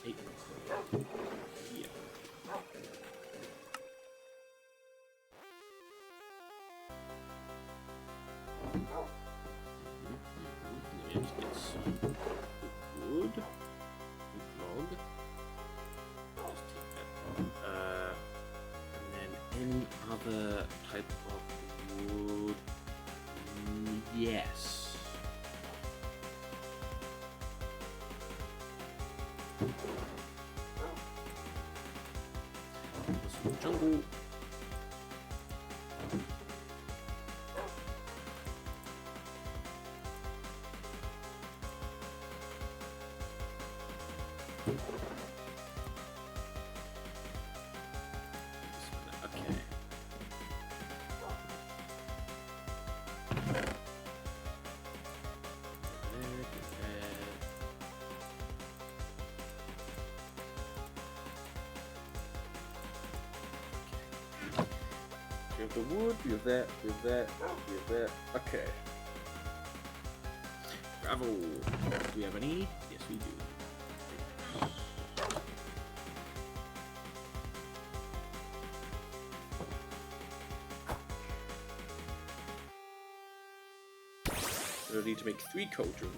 8 here. Let's get some wood. Log. Just take that. And then any other type of wood. Yes. Some jungle. Okay. You have the wood, you have that, you have that, you have that. Okay. Gravel. Do we have any? Yes, we do. We'll need to make 3 cauldrons.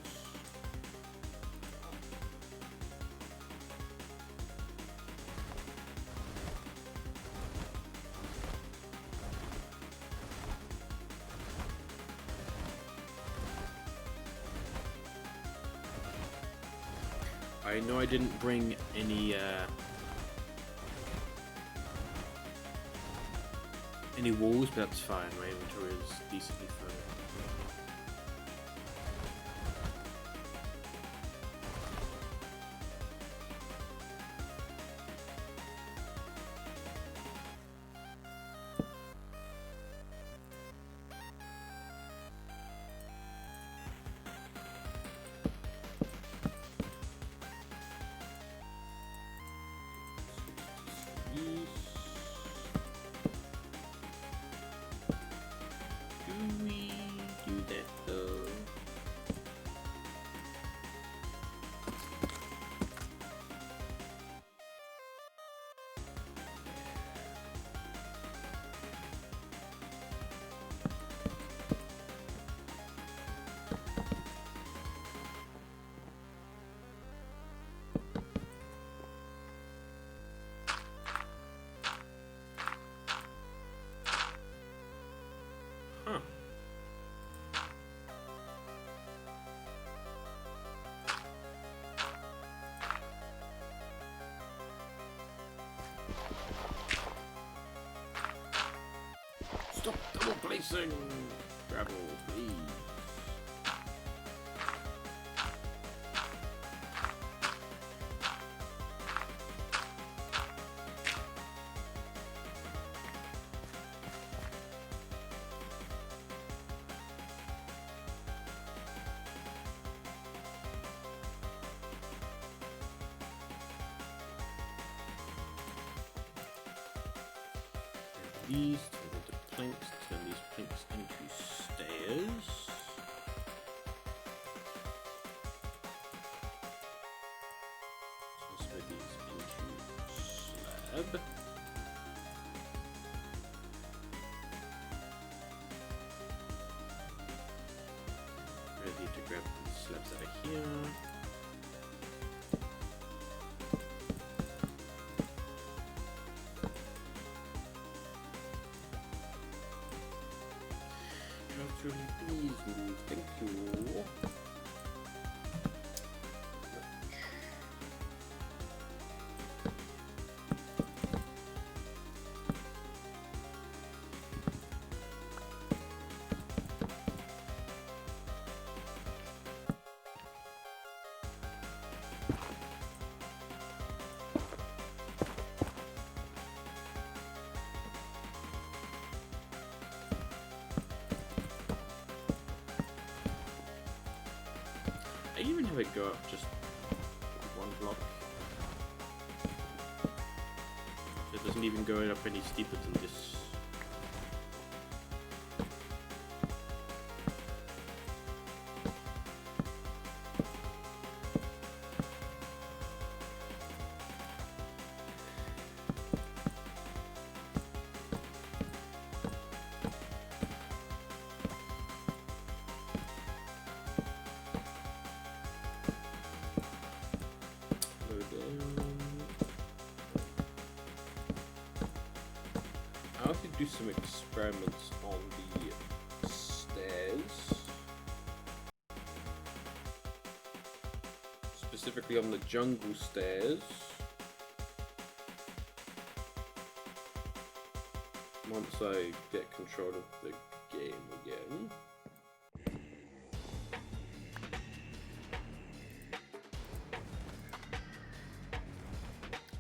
I know I didn't bring any walls, but that's fine. My inventory is decently full. Do we Racing! Gravel, please. These turn into planks, turn these planks into stairs. Transfer these into slab. Ready to grab these slabs out of here. Please move, thank you. I even have it go up just one block. So it doesn't even go up any steeper than this. I'll have to do some experiments on the stairs. Specifically on the jungle stairs. Once I get control of the game again.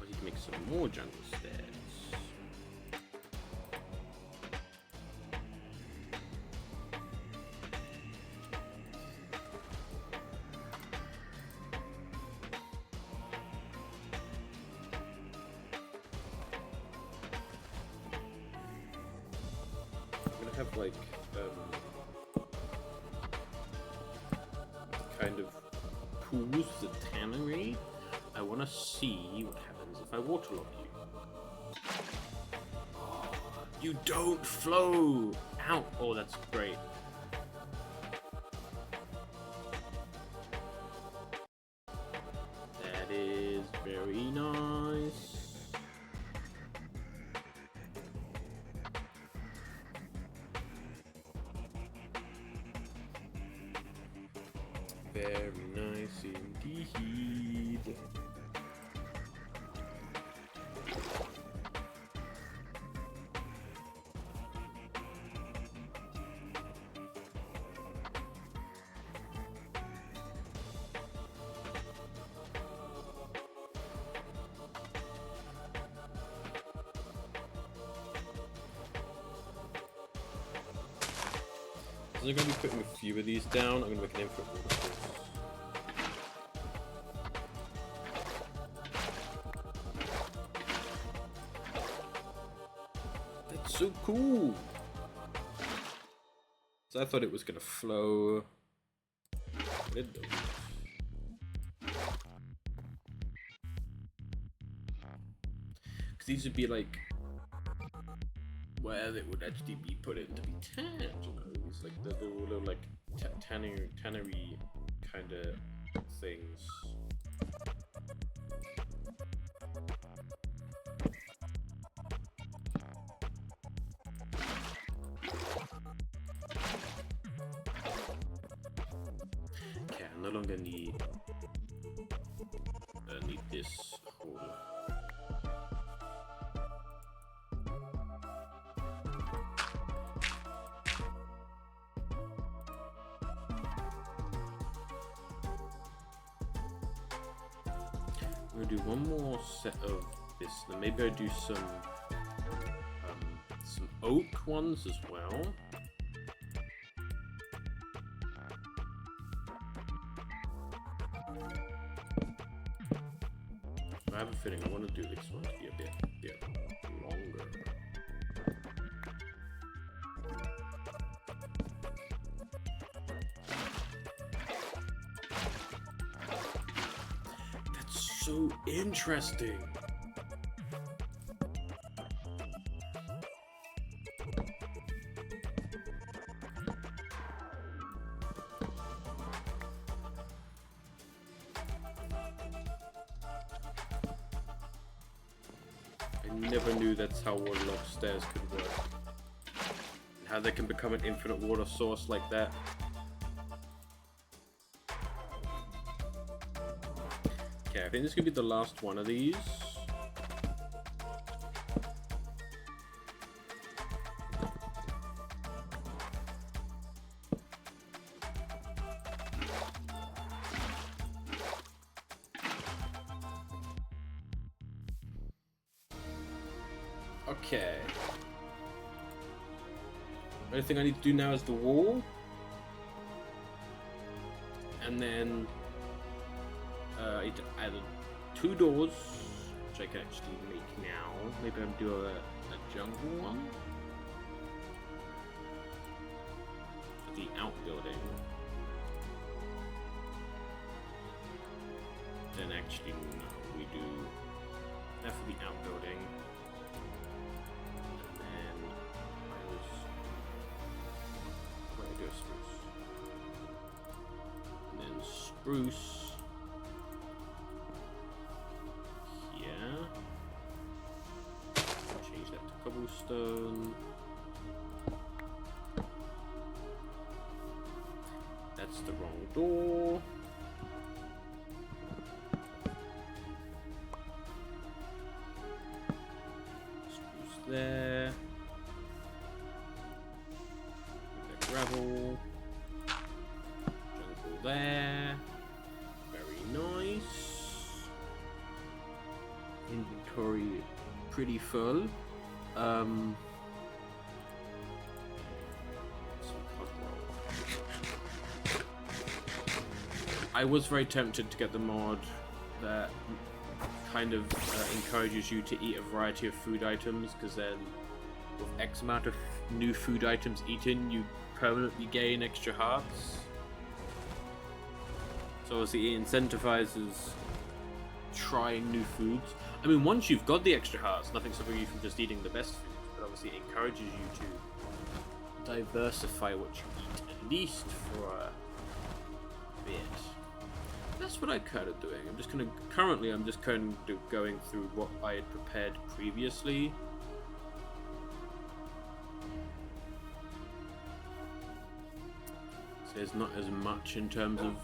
I need to make some more jungle stairs. Have like kind of pools the tannery. I want to see what happens if I waterlog you. You don't flow out. Oh, that's great. That is very nice. Very nice indeed. So I'm going to be putting a few of these down. I'm going to make an infinite waterfall. That's so cool! So I thought it was going to flow. But it doesn't. Because these would be like where it would actually be put in to be tanned, you know? It's like the little like tannery kind of things. Okay, I no longer need this hole. I'm gonna do one more set of this, then maybe I'll do some oak ones as well. I have a feeling I want to do this one to be a bit longer. That's so interesting. I never knew that's how waterlogged stairs could work. And how they can become an infinite water source like that. Okay, I think this could be the last one of these. Okay. The only thing I need to do now is the wall. And then I need to add 2 doors, which I can actually make now. Maybe I'll do a jungle one. For the outbuilding. Then actually, no, we do that for the outbuilding. Spruce. Yeah. Change that to cobblestone. That's the wrong door. Spruce there. Gravel. Jungle there. Nice. Inventory pretty full. I was very tempted to get the mod that kind of encourages you to eat a variety of food items, because then with X amount of new food items eaten, you permanently gain extra hearts. So obviously it incentivizes trying new foods. I mean, once you've got the extra hearts, nothing's stopping you from just eating the best food, but obviously it encourages you to diversify what you eat, at least for a bit. That's what I'm kind of doing. I'm just kind of going through what I had prepared previously. So there's not as much in terms of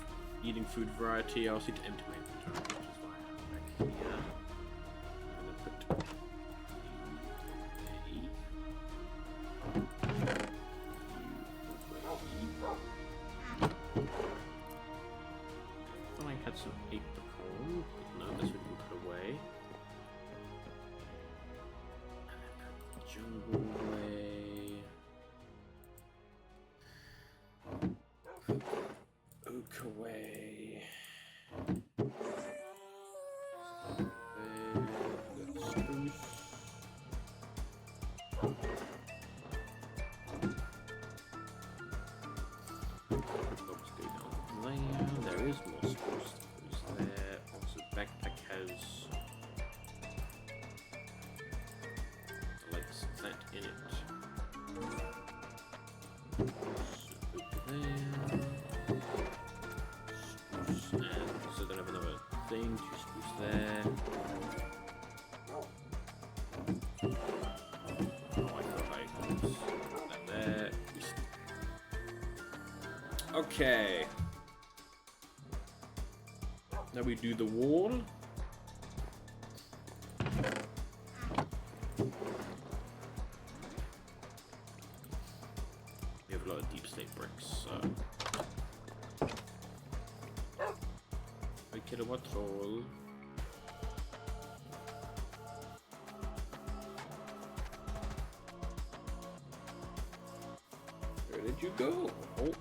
eating food variety. I also need to empty my inventory, which is why I have back here. I'm going to put I thought I had some apricorn, but no, that's what we put away. And then put jungle away. Oak away. Spruce. Let's go down there. There is more spruce there. Also, backpack has like that in it. So there. And so then I have another thing, 2 spruce there. Oh, I thought put that there. Okay. Now we do the wall. We have a lot of deep slate bricks, so. Kilowatt roll. Where did you go? Oh,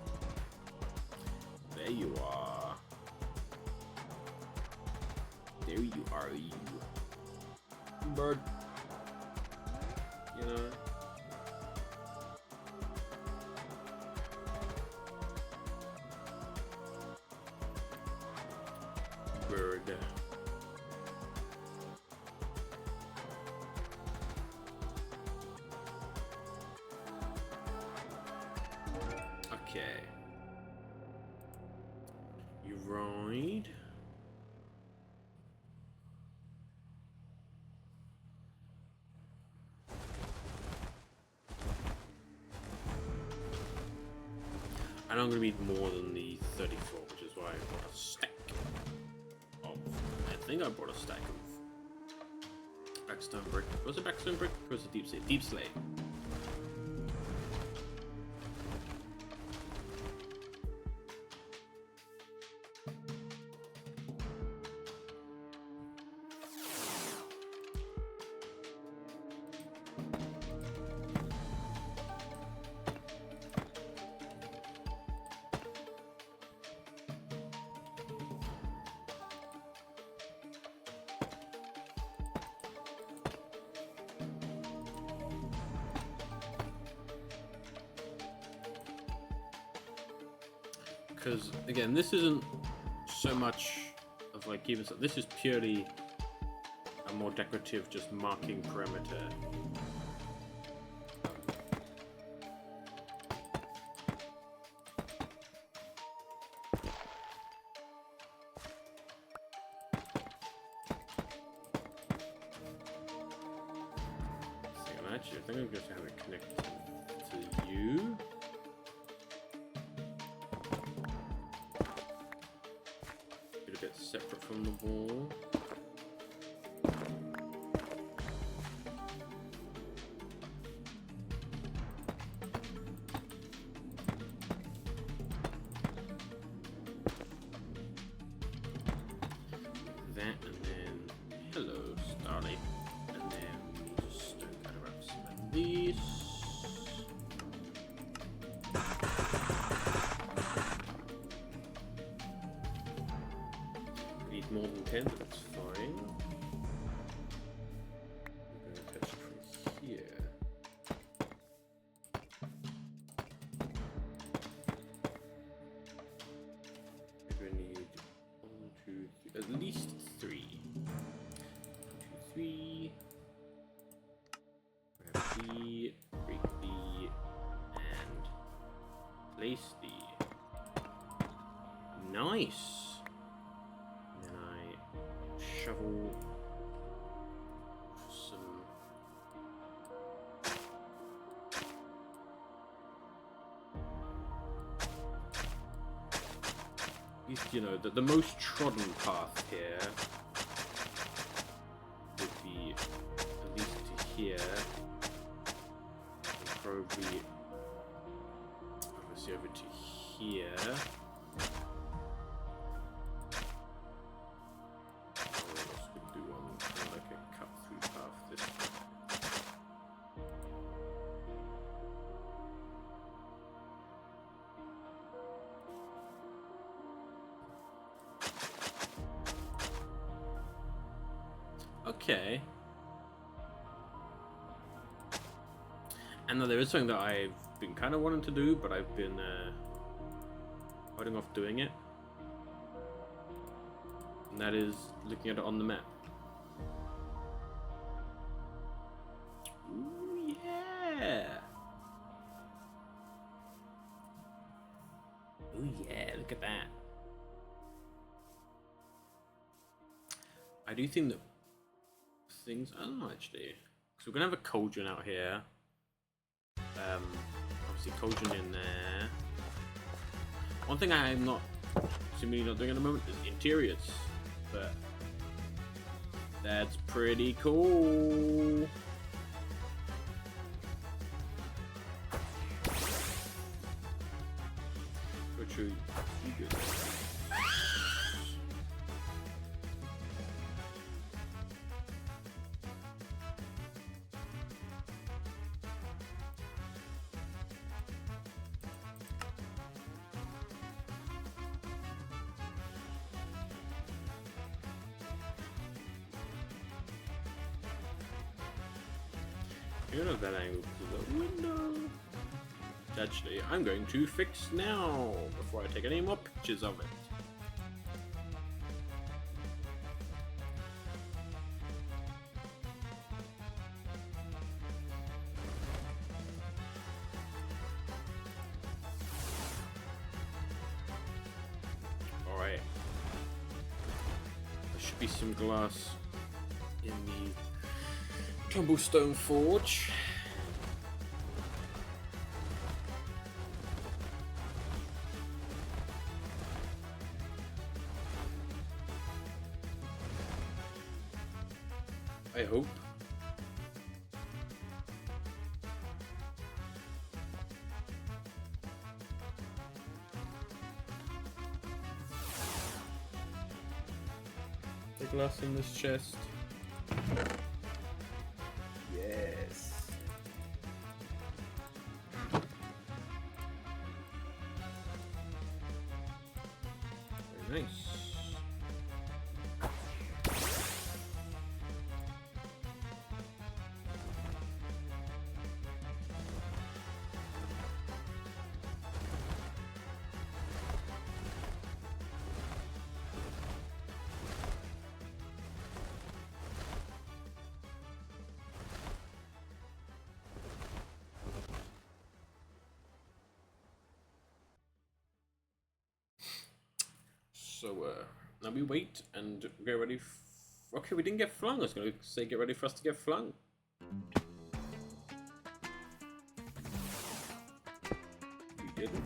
there you are. There you are, you bird. You know. Bird. Okay. You ride. And I'm going to need more than the 34, which is why I brought a stack of... I think I brought a stack of backstone brick. Was it backstone brick or was it deep slate? Deep slate. Because again, this isn't so much of like even so. This is purely a more decorative, just marking perimeter. So actually, I think I'm going to have it connected to you. Separate from the wall. That and then hello Starlight. And then we just kind of wrap some of these. More than 10, but that's fine. We're going to attach it from here. We're going to need 1, 2, 3, at least 3. 1, 2, 3. Grab the, break the, and place the. Nice! Shovel some at least, you know, the most trodden path here would be at least to here and probably obviously over to here. Okay. And now there is something that I've been kind of wanting to do, but I've been putting off doing it. And that is looking at it on the map. Ooh, yeah. Ooh, yeah, look at that. I do think that things, I don't know actually. So we're gonna have a cauldron out here. Obviously cauldron in there. One thing I'm not seemingly not doing at the moment is the interiors, but that's pretty cool. True. You good. You know that angle to the window. Actually, I'm going to fix now before I take any more pictures of it. Alright. There should be some glass in the Tumblestone Forge. I hope. The glass in this chest. Yes. Very nice. So, now we wait and get ready. Okay, we didn't get flung. I was going to say get ready for us to get flung. We didn't.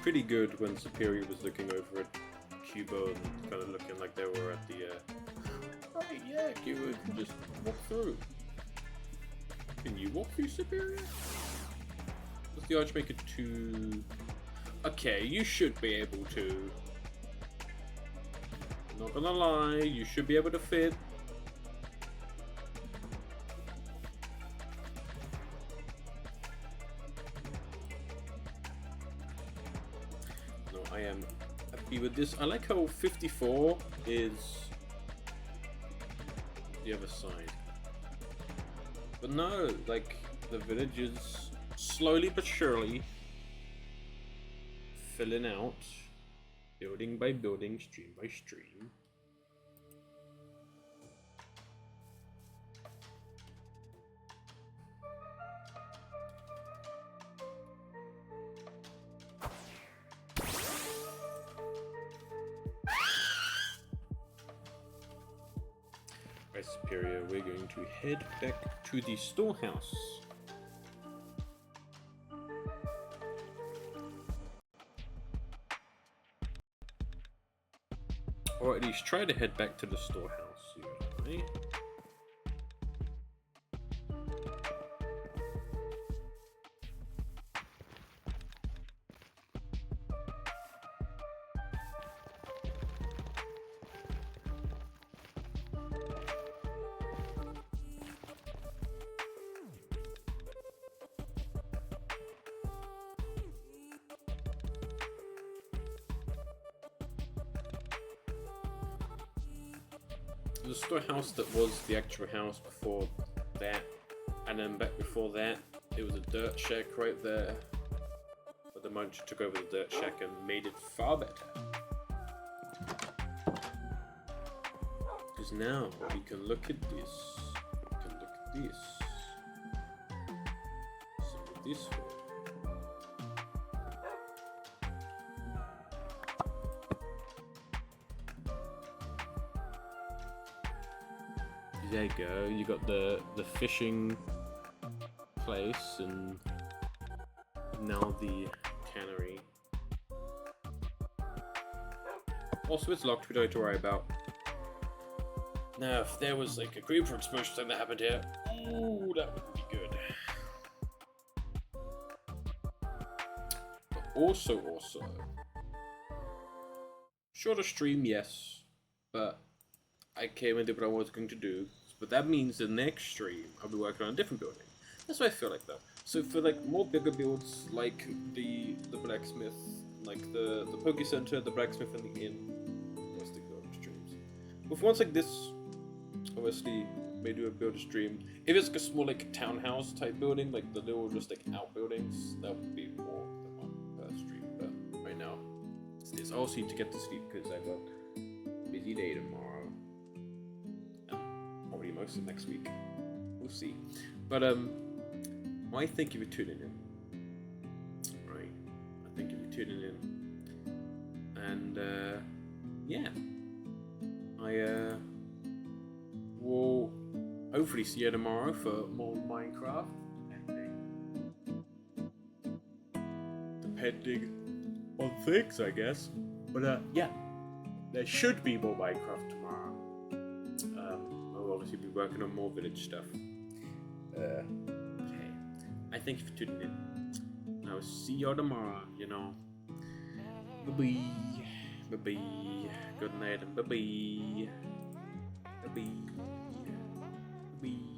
Pretty good when Superior was looking over at Cubo and kind of looking like they were at the right, yeah, Cubo can just walk through. Can you walk through Superior? Was the Archmaker too... Okay, you should be able to. Not gonna lie, you should be able to fit. I am happy with this. I like how 54 is the other side. But no, like, the village is slowly but surely filling out, building by building, stream by stream. Superior, we're going to head back to the storehouse. Or at least try to head back to the storehouse, usually. The storehouse that was the actual house before that, and then back before that, it was a dirt shack right there. But the Munch took over the dirt shack and made it far better. Because now we can look at this. We can look at this. So with this one. There you go, you got the fishing place and now the cannery. Also it's locked, we don't have to worry about. Now if there was like a creeper explosion thing that happened here, ooh, that would be good. But also, Shorter stream, yes, but I came and did what I was going to do. But that means the next stream I'll be working on a different building. That's what I feel like though. So for like more bigger builds, like the blacksmith, like the Poke Center, the blacksmith, and the inn, I'll stick to other streams. With ones like this, obviously may do a builder stream. If it's like a small like townhouse type building, like the little just like outbuildings, that would be more than one per stream. But right now, it's also need to get to sleep because I got a busy day tomorrow. Probably most of next week. We'll see. But I thank you for tuning in. Right. I thank you for tuning in. And yeah. I will hopefully see you tomorrow for more Minecraft. Depending on things, I guess. But yeah. There should be more Minecraft tomorrow. I'll obviously be working on more village stuff. Okay. I thank you for tuning in. I will see you tomorrow, you know. Bye-bye. Bye-bye. Good night and bye-bye. Bye-bye. Bye-bye.